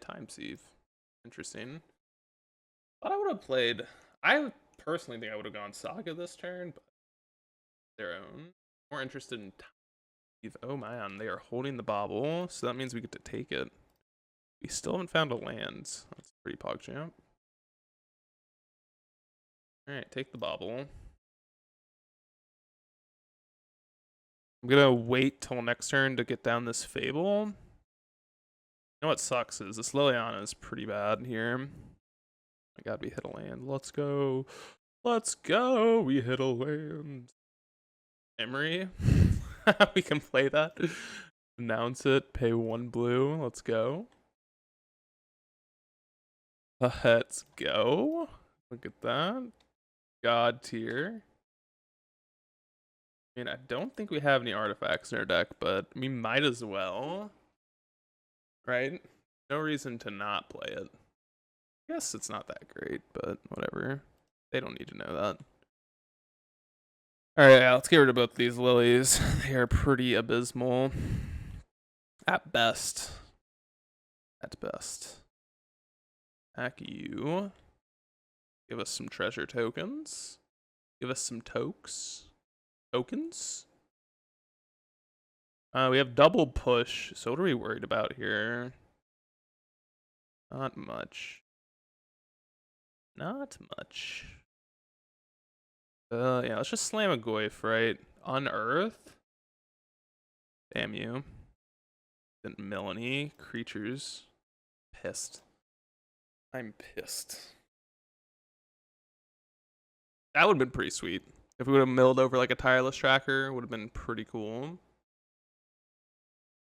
Time Sieve. Interesting. Thought I would have played. I personally think I would have gone Saga this turn, but their own. More interested in Time Sieve. Oh man, they are holding the Bobble, so that means we get to take it. We still haven't found a land. That's pretty PogChamp. Alright, take the Bobble. I'm gonna wait till next turn to get down this Fable. You know what sucks is this Liliana is pretty bad here. My god, we hit a land. Let's go. Let's go. We hit a land. Emery. We can play that. Announce it. Pay 1 blue. Let's go. Let's go. Look at that. God tier. I mean, I don't think we have any artifacts in our deck, but we might as well. Right? No reason to not play it. I guess it's not that great, but whatever. They don't need to know that. Alright, yeah, let's get rid of both these lilies. They are pretty abysmal. At best. At best. Hack you. Give us some treasure tokens. Give us some tokens. We have double push, so what are we worried about here? Not much. Not much. Yeah, let's just slam a Goyf, right? Unearth? Damn you. Didn't mill any creatures. Pissed. I'm pissed. That would have been pretty sweet. If we would have milled over like a tireless tracker, it would have been pretty cool.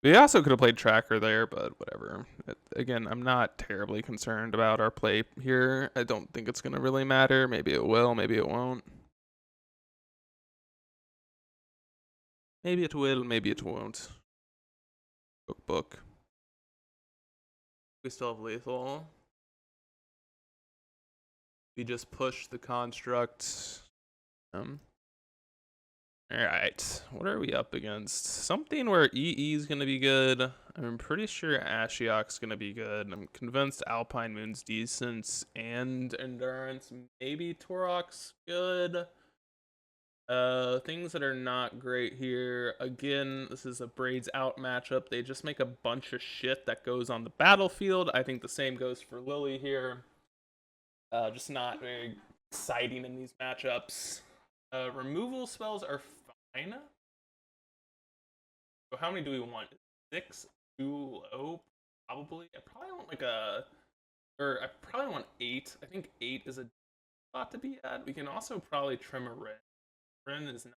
We also could have played tracker there, but whatever. Again, I'm not terribly concerned about our play here. I don't think it's going to really matter. Maybe it will, maybe it won't. Maybe it will, maybe it won't. Book. We still have lethal. We just push the construct. Alright, what are we up against? Something where EE is going to be good. I'm pretty sure Ashiok's going to be good. I'm convinced Alpine Moon's decent and Endurance. Maybe Torok's good. Things that are not great here. Again, this is a Braids out matchup. They just make a bunch of shit that goes on the battlefield. I think the same goes for Lily here. Just not very exciting in these matchups. Removal spells are fine. So how many do we want? 6? Too low? Probably. I probably want like I probably want 8. I think 8 is a spot to be at. We can also probably trim a Ren. Ren is not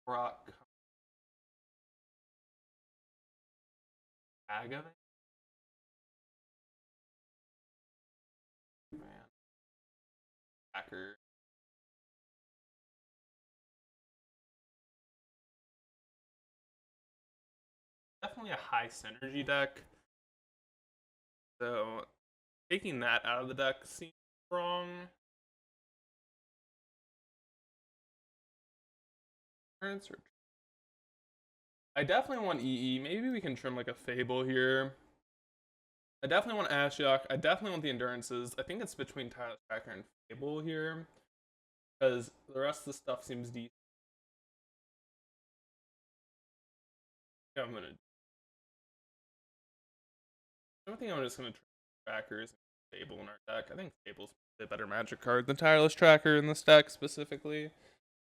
rock. Agave? Man. Hacker. Definitely a high synergy deck. So taking that out of the deck seems wrong. I definitely want EE. Maybe we can trim like a Fable here. I definitely want Ashiok. I definitely want the Endurances. I think it's between Tireless Tracker and Fable here. Because the rest of the stuff seems decent. Yeah, I think I'm just gonna trim Trackers and Fable in our deck. I think Fable's a better Magic card than Tireless Tracker in this deck specifically.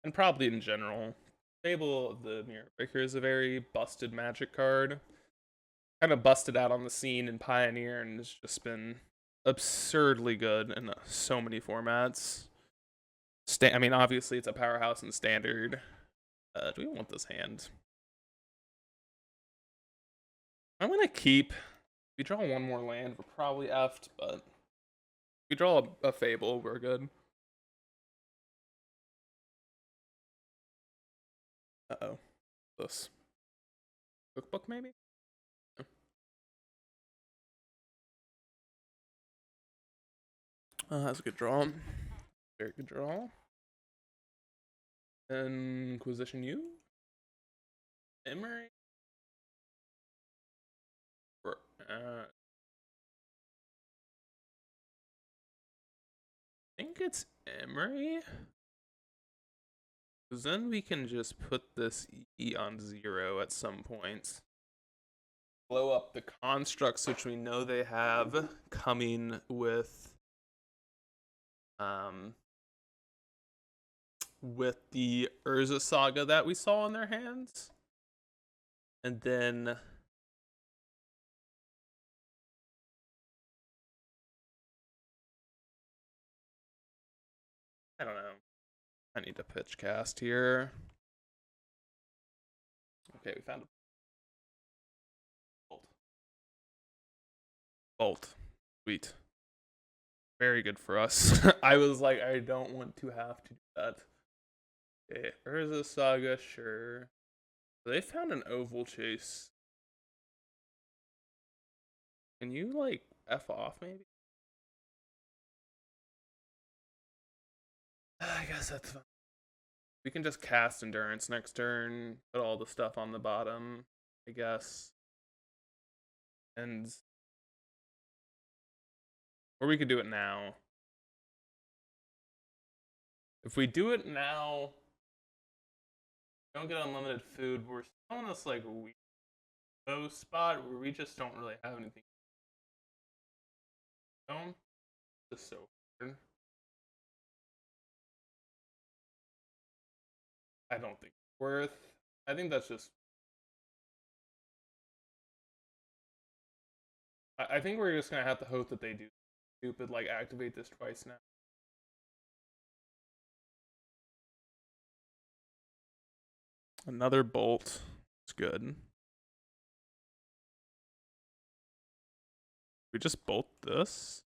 And probably in general. Fable of the Mirror Breaker is a very busted Magic card. Kind of busted out on the scene in Pioneer and has just been absurdly good in so many formats. I mean, obviously it's a powerhouse in Standard. Do we want this hand? I'm gonna keep we draw one more land, we're probably effed, but if we draw a Fable, we're good. Uh-oh. This. Cookbook, maybe? That's a good draw. Very good draw. Inquisition U? Emery? I think it's Emery. Because then we can just put this E on 0 at some point. Blow up the constructs, which we know they have coming with the Urza Saga that we saw in their hands. And then I don't know. I need to pitch cast here. Okay, we found a bolt. Bolt. Sweet. Very good for us. I was like, I don't want to have to do that. Okay, Urza Saga, sure. They found an oval chase. Can you, like, F off, maybe? I guess that's fine. We can just cast Endurance next turn, put all the stuff on the bottom, I guess. And... or we could do it now. If we do it now, we don't get unlimited food, we're still in this, like, weirdo spot where we just don't really have anything. No? Just so weird. I don't think it's worth. I think that's just... I think we're just gonna have to hope that they do stupid, like, activate this twice now. Another bolt. It's good. We just bolt this.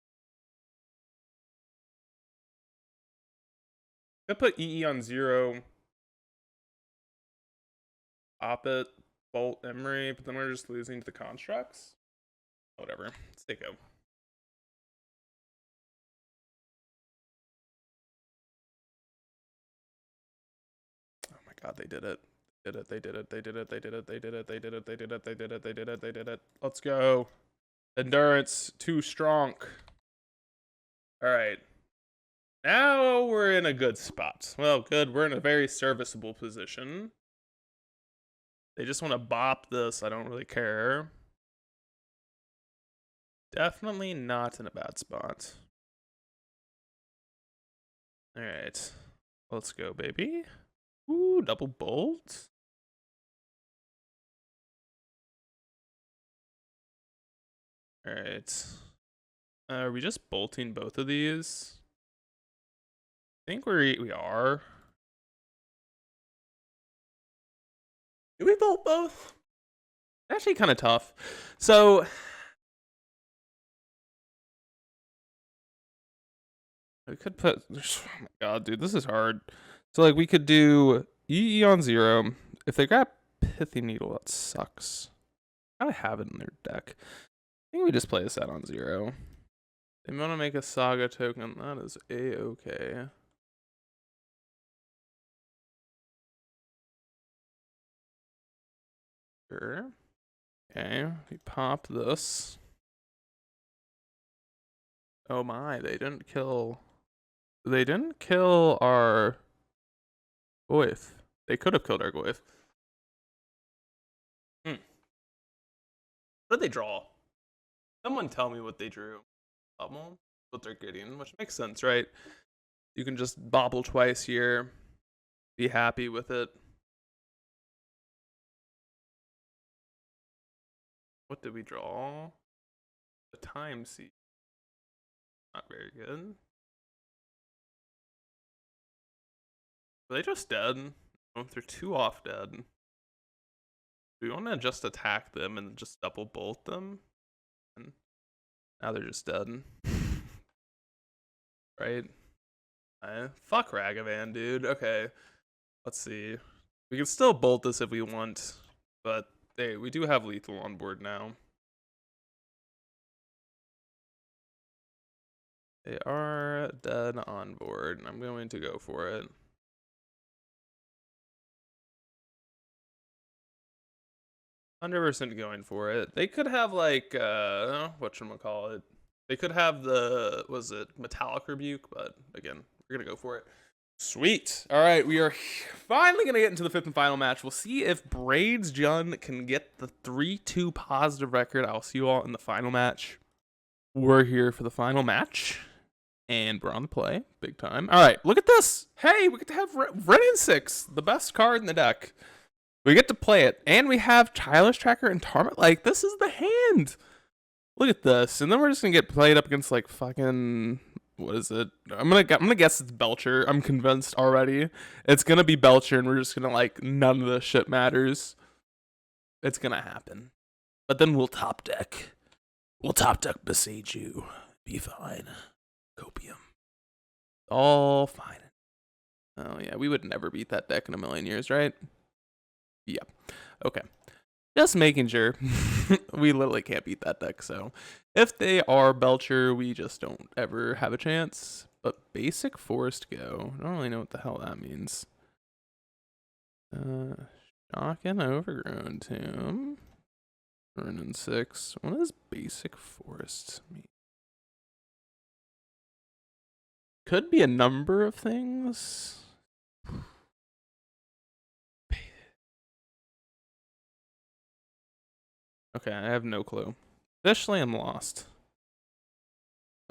I put EE on 0. Op it, bolt Emery, but then we're just losing to the constructs. Whatever. Let's take go. Oh my god, they did it. They did it, they did it, they did it, they did it, they did it, they did it, they did it, they did it, they did it, they did it. Let's go. Endurance, too strong. Alright. Now we're in a good spot. Well, good, we're in a very serviceable position. They just want to bop this, I don't really care. Definitely not in a bad spot. Alright. Let's go, baby. Ooh, double bolt. Alright. Are we just bolting both of these? I think we are. Do we bolt both? Actually kind of tough. So we could put, oh my god, dude, this is hard. So like we could do EE on 0. If they grab Pithy Needle, that sucks. I have it in their deck. I think we just play this out on 0. They want to make a Saga token. That is a-okay. Sure. Okay, we pop this. Oh my, they didn't kill our Goyf. They could have killed our Goyf. What did they draw? Someone tell me what they drew. Bubble? What they're getting, which makes sense, right? You can just bobble twice here. Be happy with it. What did we draw? The Time Seed. Not very good. Are they just dead? Oh, they're 2 off dead. Do we want to just attack them and just double bolt them? And Now they're just dead. Right? Fuck Ragavan, dude. Okay. Let's see. We can still bolt this if we want, but hey, we do have lethal on board now. They are dead on board, and I'm going to go for it. 100% going for it. They could have like whatchamacallit. They could have the Metallic Rebuke, but again, we're gonna go for it. Sweet. All right, we are finally gonna get into the fifth and final match. We'll see if Braids Jun can get the 3-2 positive record. I'll see you all in the final match. We're here for the final match, and we're on the play, big time. All right, look at this. Hey, we get to have Renin 6, the best card in the deck. We get to play it, and we have Tireless Tracker and Target. Like, this is the hand. Look at this, and then we're just gonna get played up against like fucking what is it? I'm gonna guess it's Belcher. I'm convinced already. It's gonna be Belcher, and we're just gonna like none of this shit matters. It's gonna happen, but then we'll top deck. We'll top deck Besage you. Be fine. Copium. All fine. Oh yeah, we would never beat that deck in a million years, right? Yeah. Okay. Just making sure. We literally can't beat that deck, so if they are Belcher, we just don't ever have a chance. But basic Forest Go. I don't really know what the hell that means. Shock and Overgrown Tomb. Burning 6. What does basic Forest mean? Could be a number of things. Okay, I have no clue. Officially, I'm lost.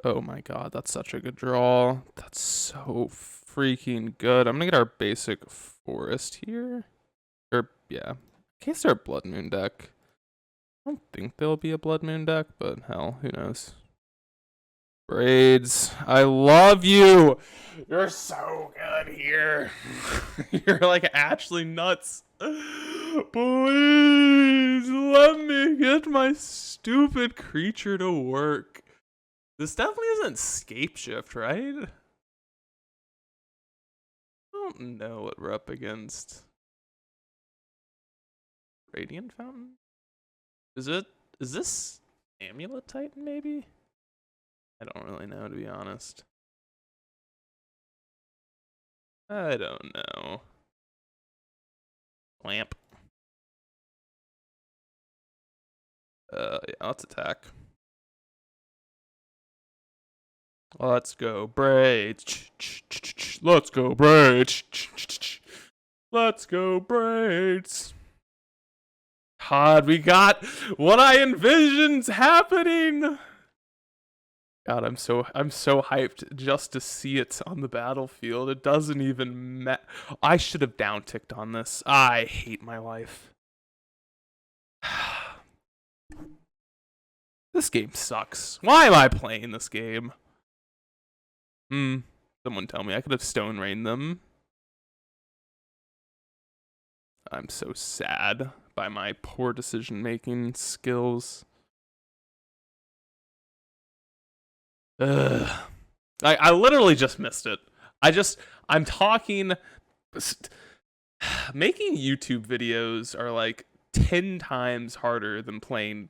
Oh my god, that's such a good draw. That's so freaking good. I'm gonna get our basic Forest here. Or, yeah. In case they're a Blood Moon deck. I don't think there'll be a Blood Moon deck, but hell, who knows. Braids, I love you. You're so good here. You're like actually nuts. Please let me get my stupid creature to work. This definitely isn't Scape Shift, right? I don't know what we're up against. Radiant Fountain? Is this Amulet Titan maybe? I don't really know, to be honest. I don't know. Clamp. Yeah, let's attack. Let's go, Braids. Let's go, Braids. Let's go, Braids. God, we got what I envisioned happening. God, I'm so hyped just to see it on the battlefield. It doesn't even I should have downticked on this. I hate my life. This game sucks. Why am I playing this game? Someone tell me. I could have Stone Rained them. I'm so sad by my poor decision-making skills. I literally just missed it. I'm talking. Making YouTube videos are like 10 times harder than playing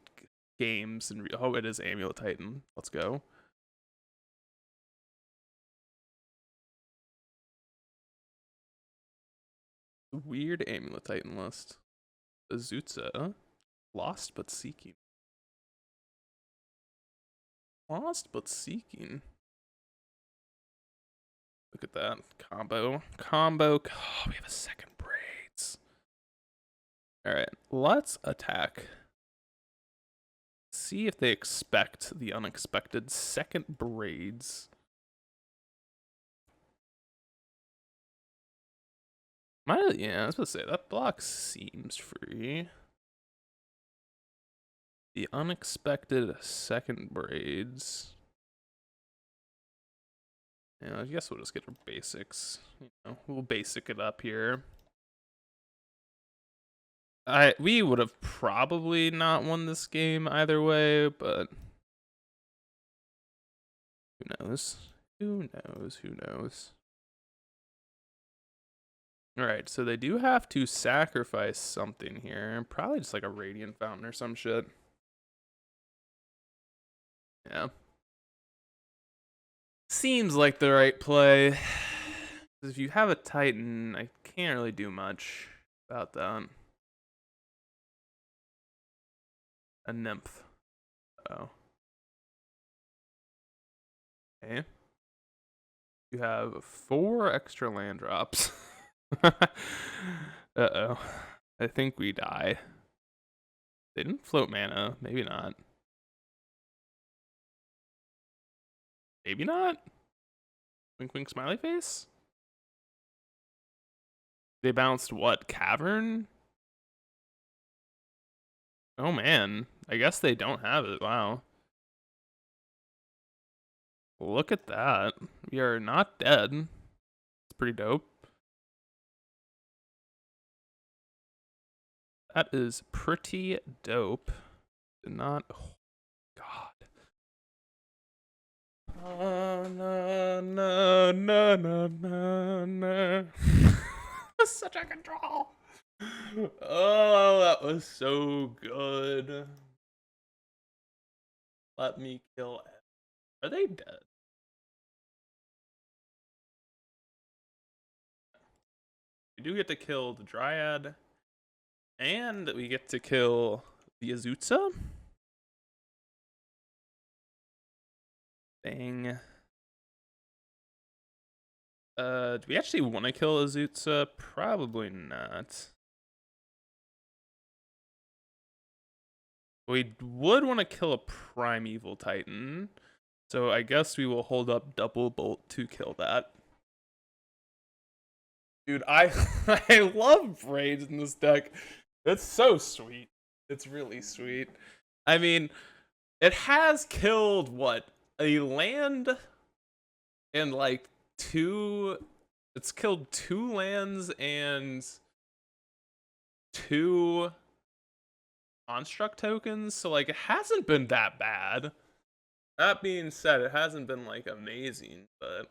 games. And oh, it is Amulet Titan. Let's go. Weird Amulet Titan list. Azutza. Lost but Seeking. Lost but Seeking. Look at that. Combo. Oh, we have a second Braids. Alright, let's attack. See if they expect the unexpected second Braids. Yeah, I was supposed to say, that block seems free. The unexpected second Braids. Yeah, I guess we'll just get our basics. You know, we'll basic it up here. We would have probably not won this game either way, but Who knows? Who knows? Who knows? Alright, so they do have to sacrifice something here. Probably just like a Radiant Fountain or some shit. Yeah. Seems like the right play. If you have a Titan, I can't really do much about that. A Nymph. Oh. Okay. You have 4 extra land drops. Uh-oh. I think we die. They didn't float mana. Maybe not. Maybe not. Wink wink smiley face? They bounced what? Cavern? Oh man. I guess they don't have it. Wow. Look at that. We are not dead. It's pretty dope. That is pretty dope. Did not. Oh, God. No, no, no, no, no, no. Such a control. Oh, that was so good. Let me kill. Are they dead? We do get to kill the Dryad, and we get to kill the Azutsa. Dang. Do we actually want to kill Azutsa? Probably not. We would want to kill a Primeval Titan, so I guess we will hold up Double Bolt to kill that. Dude, I love Braids in this deck. It's so sweet. It's really sweet. I mean, it has killed, what, a land and like 2... It's killed 2 lands and 2 construct tokens, so like it hasn't been that bad. That being said, it hasn't been like amazing, but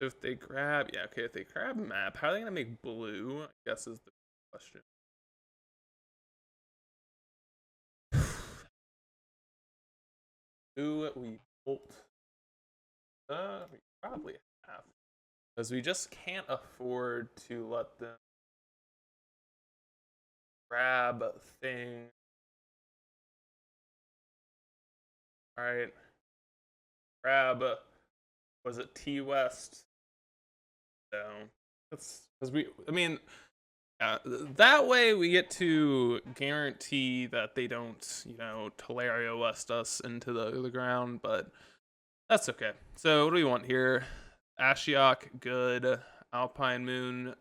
if they grab, yeah, okay, if they grab map, how are they gonna make blue? I guess is the question. Do we bolt? We probably have, because we just can't afford to let them grab a thing. All right, grab. Was it T West? So that's because we. I mean, that way we get to guarantee that they don't, you know, Telerio West us into the ground, but that's okay. So what do we want here? Ashiok, good. Alpine Moon,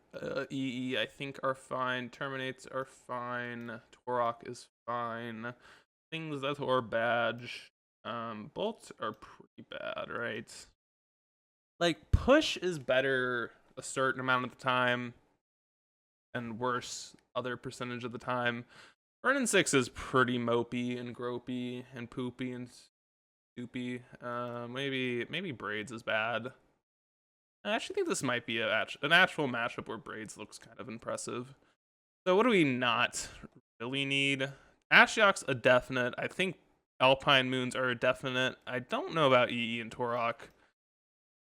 EE, I think are fine. Terminates are fine. Torok is fine. Things that are badge. Bolts are pretty bad, right? Like, push is better a certain amount of the time and worse other percentage of the time. Burnin' 6 is pretty mopey and gropey and poopy and stoopy. Maybe Braids is bad. I actually think this might be an actual matchup where Braids looks kind of impressive. So what do we not really need? Ashiok's a definite. I think Alpine Moons are a definite. I don't know about EE and Torok,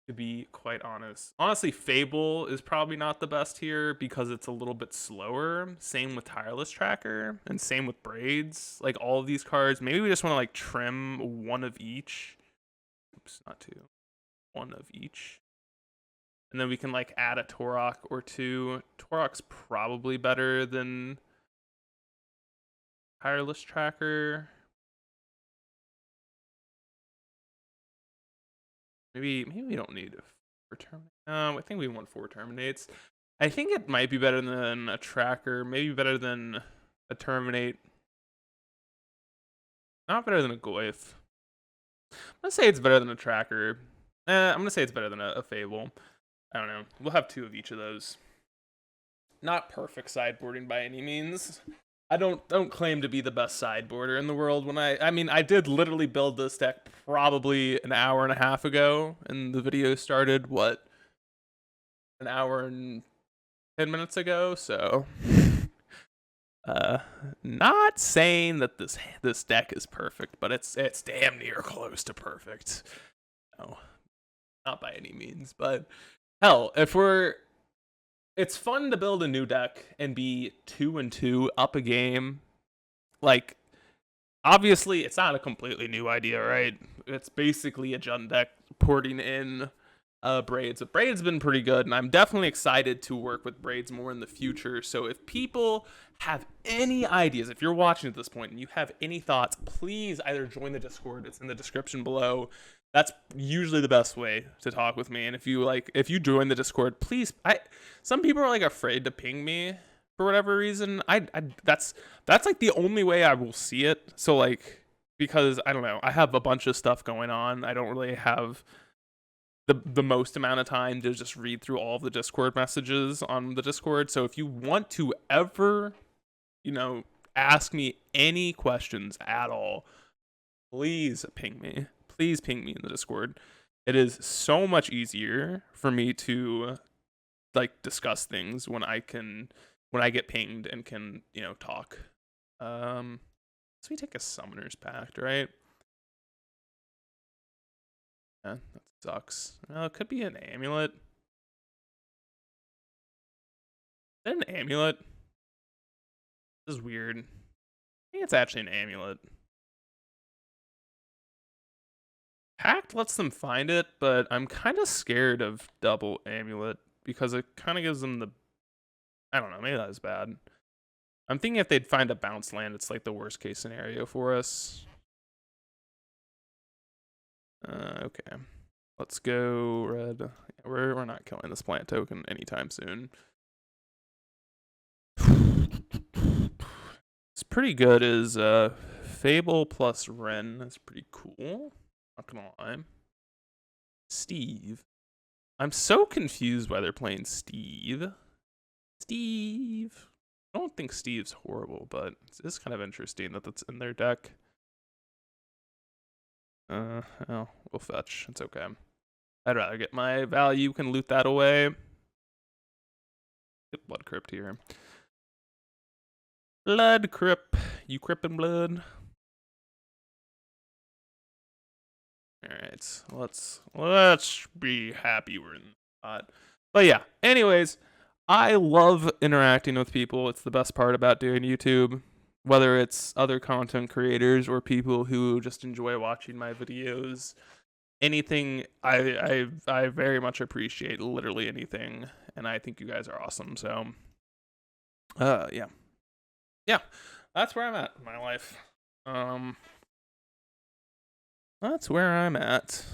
to be quite honest. Honestly, Fable is probably not the best here because it's a little bit slower. Same with Tireless Tracker and same with Braids. Like all of these cards, maybe we just want to like trim one of each. Oops, not 2. One of each. And then we can like add a Torok or 2. Torok's probably better than Tireless Tracker. Maybe we don't need 4 terminates. I think we want 4 terminates. I think it might be better than a tracker. Maybe better than a terminate. Not better than a Goyf. I'm gonna say it's better than a tracker. I'm gonna say it's better than a Fable. I don't know. We'll have 2 of each of those. Not perfect sideboarding by any means. don't claim to be the best sideboarder in the world. When I mean, I did literally build this deck probably an hour and a half ago, and the video started what, an hour and 10 minutes ago. So not saying that this deck is perfect, but it's damn near close to perfect. No, not by any means, but hell, it's fun to build a new deck and be 2-2 up a game. Like, obviously, it's not a completely new idea, right? It's basically a Jund deck porting in Braids. But Braids have been pretty good, and I'm definitely excited to work with Braids more in the future. So if people have any ideas, if you're watching at this point and you have any thoughts, please either join the Discord. It's in the description below. That's usually the best way to talk with me. And if you join the Discord, please. Some people are like afraid to ping me for whatever reason. That's like the only way I will see it. So like, because I don't know, I have a bunch of stuff going on. I don't really have the most amount of time to just read through all of the Discord messages on the Discord. So if you want to ever, ask me any questions at all, please ping me. Please ping me in the Discord. It is so much easier for me to like discuss things when I get pinged and can, talk. So we take a Summoner's Pact, right? Yeah, that sucks. Well, it could be an amulet. Is that an amulet? This is weird. I think it's actually an amulet. Pact lets them find it, but I'm kind of scared of double amulet because it kind of gives them the... I don't know, maybe that was bad. I'm thinking if they'd find a bounce land, it's like the worst case scenario for us. Okay. Let's go red. We're not killing this plant token anytime soon. It's pretty good is Fable plus Ren. That's pretty cool. Not gonna lie. Steve. I'm so confused why they're playing Steve. Steve. I don't think Steve's horrible, but it's kind of interesting that that's in their deck. Well, we'll fetch. It's okay. I'd rather get my value, can loot that away. Get Blood Crypt here. Blood Crypt. You crippin' blood. Alright, let's be happy we're in the spot. But yeah, anyways, I love interacting with people. It's the best part about doing YouTube. Whether it's other content creators or people who just enjoy watching my videos. Anything, I very much appreciate literally anything. And I think you guys are awesome. So, yeah. Yeah, that's where I'm at in my life. That's where I'm at.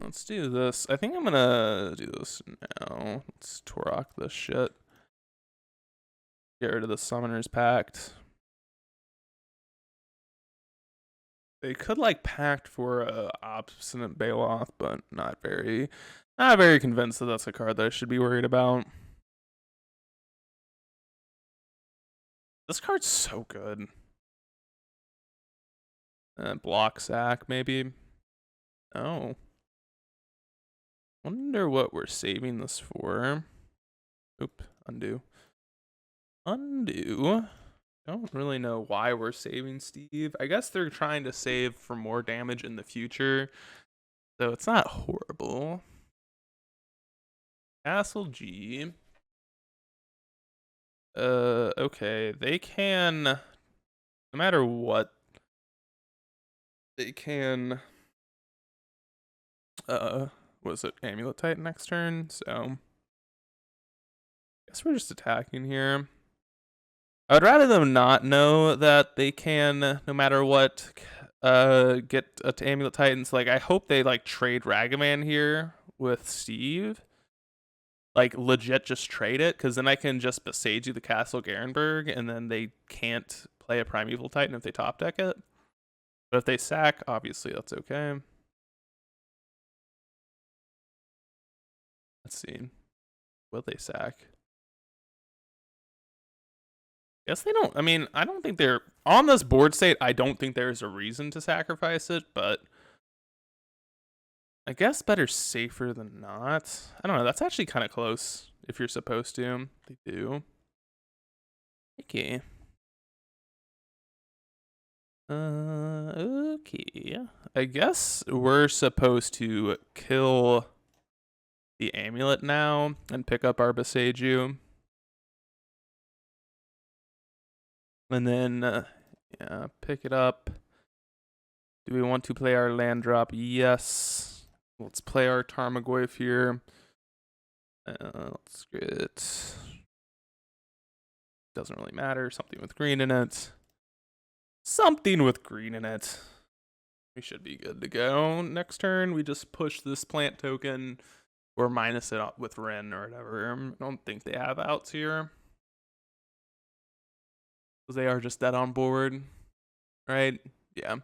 Let's do this. I think I'm gonna do this now. Let's Torok this shit. Get rid of the Summoner's Pact. They could like pact for Obstinate Baloth, but not very convinced that that's a card that I should be worried about. This card's so good. Block sack, maybe. Oh. Wonder what we're saving this for. Oop, undo. Undo. Don't really know why we're saving Steve. I guess they're trying to save for more damage in the future. So it's not horrible. Castle G. Okay. They can, no matter what, they can, what is it? Amulet Titan next turn. So I guess we're just attacking here. I would rather them not know that they can, no matter what, get a Amulet Titans. Like, I hope they like trade Ragavan here with Steve. Like, legit just trade it, because then I can just Besage the Castle Garenberg, and then they can't play a Primeval Titan if they top deck it. But if they sack, obviously that's okay. Let's see. Will they sack? guess they don't. I mean, I don't think they're on this board state. I don't think there's a reason to sacrifice it, but I guess better safer than not. I don't know. That's actually kind of close if you're supposed to. They do. Okay. Okay. I guess we're supposed to kill the amulet now and pick up our Beseiju. And then, yeah, pick it up. Do we want to play our land drop? Yes. Let's play our Tarmogoyf here. Let's get... Doesn't really matter. Something with green in it. Something with green in it. We should be good to go. Next turn, we just push this plant token or minus it up with Ren or whatever. I don't think they have outs here. They are just dead on board, right? Yeah.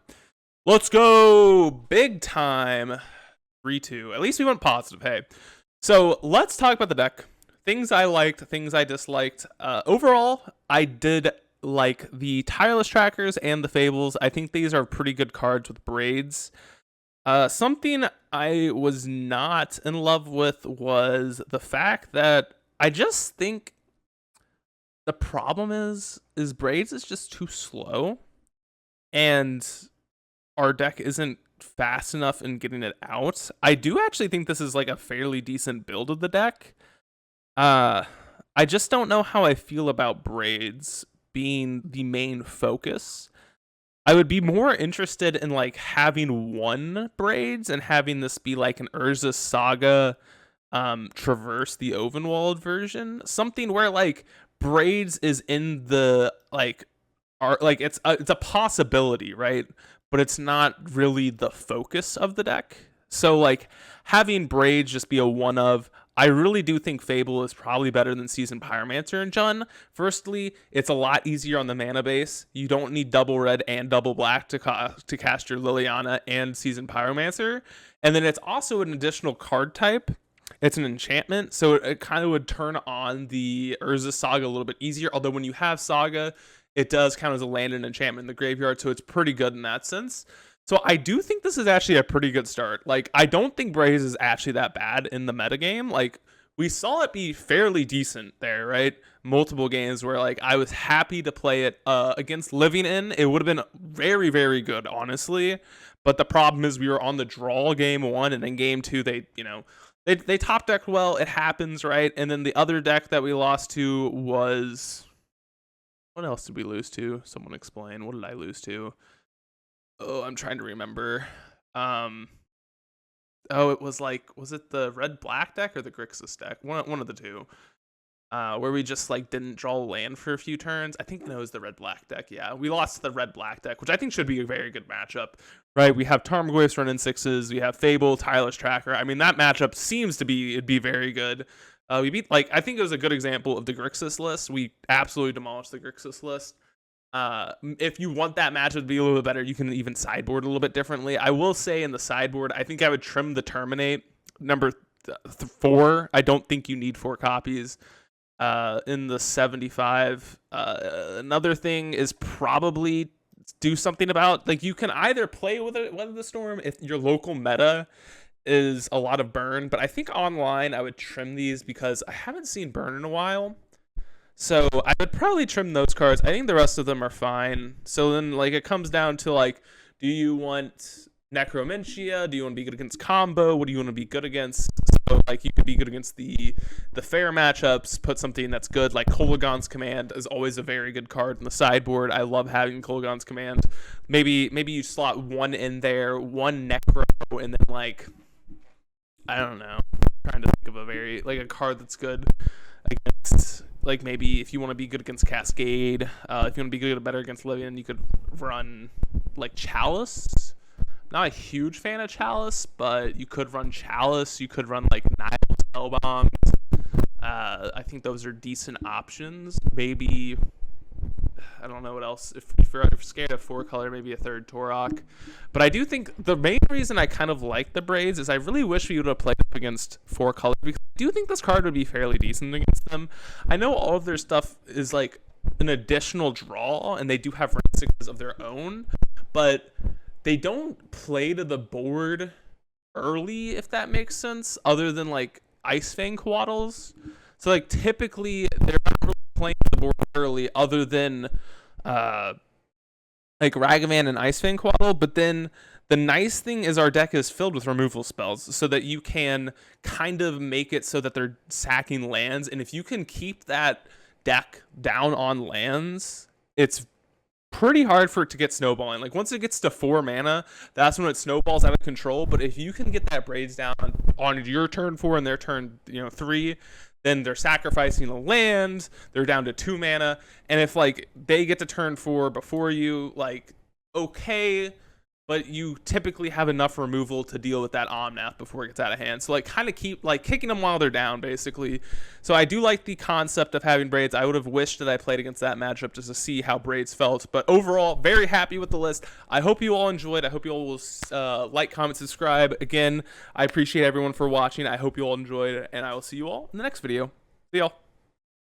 Let's go big time. 3-2. At least we went positive. Hey. So let's talk about the deck. Things I liked, things I disliked. Overall, I did like the Tireless Trackers and the Fables. I think these are pretty good cards with Braids. Something I was not in love with was the fact that I just think the problem is Braids is just too slow, and our deck isn't fast enough in getting it out. I do actually think this is like a fairly decent build of the deck. I just don't know how I feel about Braids being the main focus. I would be more interested in like having one Braids and having this be like an Urza Saga traverse the Ovenwald version. Something where like Braids is in the like it's a possibility, right? But it's not really the focus of the deck. So like having Braids just be a one of, I really do think Fable is probably better than Seasoned Pyromancer and Jun. Firstly, it's a lot easier on the mana base. You don't need double red and double black to cast your Liliana and Seasoned Pyromancer. And then it's also an additional card type. It's an enchantment, so it kind of would turn on the Urza Saga a little bit easier. Although when you have Saga, it does count as a land and enchantment in the graveyard, so it's pretty good in that sense. So I do think this is actually a pretty good start. Like, I don't think Braids is actually that bad in the metagame. Like, we saw it be fairly decent there, right? Multiple games where, like, I was happy to play it against Living In. It would have been very, very good, honestly. But the problem is we were on the draw game one, and then game two, they top decked well. It happens, right? And then the other deck that we lost to was... What else did we lose to? Someone explain. What did I lose to? Oh, I'm trying to remember. It was like, was it the red-black deck or the Grixis deck? One of the two. Where we just like didn't draw land for a few turns. I think it was the red-black deck. Yeah, we lost to the red-black deck, which I think should be a very good matchup, right? We have Tarmogoyfs running sixes. We have Fable, Tireless Tracker. I mean, that matchup seems to be it'd be very good. We beat, like, I think it was a good example of the Grixis list. We absolutely demolished the Grixis list. If you want that matchup to be a little bit better, you can even sideboard a little bit differently. I will say in the sideboard, I think I would trim the Terminate number 4. I don't think you need 4 copies. In the 75, another thing is probably do something about, like, you can either play with it, Weather the Storm if your local meta is a lot of burn, but I think online I would trim these because I haven't seen burn in a while. So I would probably trim those cards. I think the rest of them are fine. So then, like, it comes down to, like, do you want Necromentia? Do you want to be good against combo? What do you want to be good against? So, like, you could be good against the fair matchups, put something that's good, like Kolaghan's Command is always a very good card in the sideboard. I love having Kolaghan's Command. Maybe you slot one in there, one Necro, and then, like, I don't know. I'm trying to think of a card that's good against, like, maybe if you want to be good against Cascade, if you want to be good better against Livian, you could run, like, Chalice. Not a huge fan of Chalice, but you could run Chalice. You could run, like, Nile Spellbombs. I think those are decent options. Maybe, I don't know what else. If you're scared of 4-color, maybe a third Torok. But I do think the main reason I kind of like the Braids is I really wish we would have played up against 4-color, because I do think this card would be fairly decent against them. I know all of their stuff is, like, an additional draw, and they do have Red 6s of their own, but they don't play to the board early, if that makes sense, other than like Ice Fang Coatls. So like typically they're not really playing to the board early other than like Ragavan and Ice Fang Coatl, but then the nice thing is our deck is filled with removal spells so that you can kind of make it so that they're sacking lands, and if you can keep that deck down on lands, it's pretty hard for it to get snowballing. Like once it gets to 4 mana, that's when it snowballs out of control. But if you can get that Braids down on your turn 4 and their turn 3, then they're sacrificing a land, they're down to 2 mana, and if like they get to turn 4 before you, like okay, but you typically have enough removal to deal with that Omnath before it gets out of hand. So like kind of keep like kicking them while they're down, basically. So I do like the concept of having Braids. I would have wished that I played against that matchup just to see how Braids felt. But overall, very happy with the list. I hope you all enjoyed. I hope you all will like, comment, subscribe. Again, I appreciate everyone for watching. I hope you all enjoyed, and I will see you all in the next video. See y'all.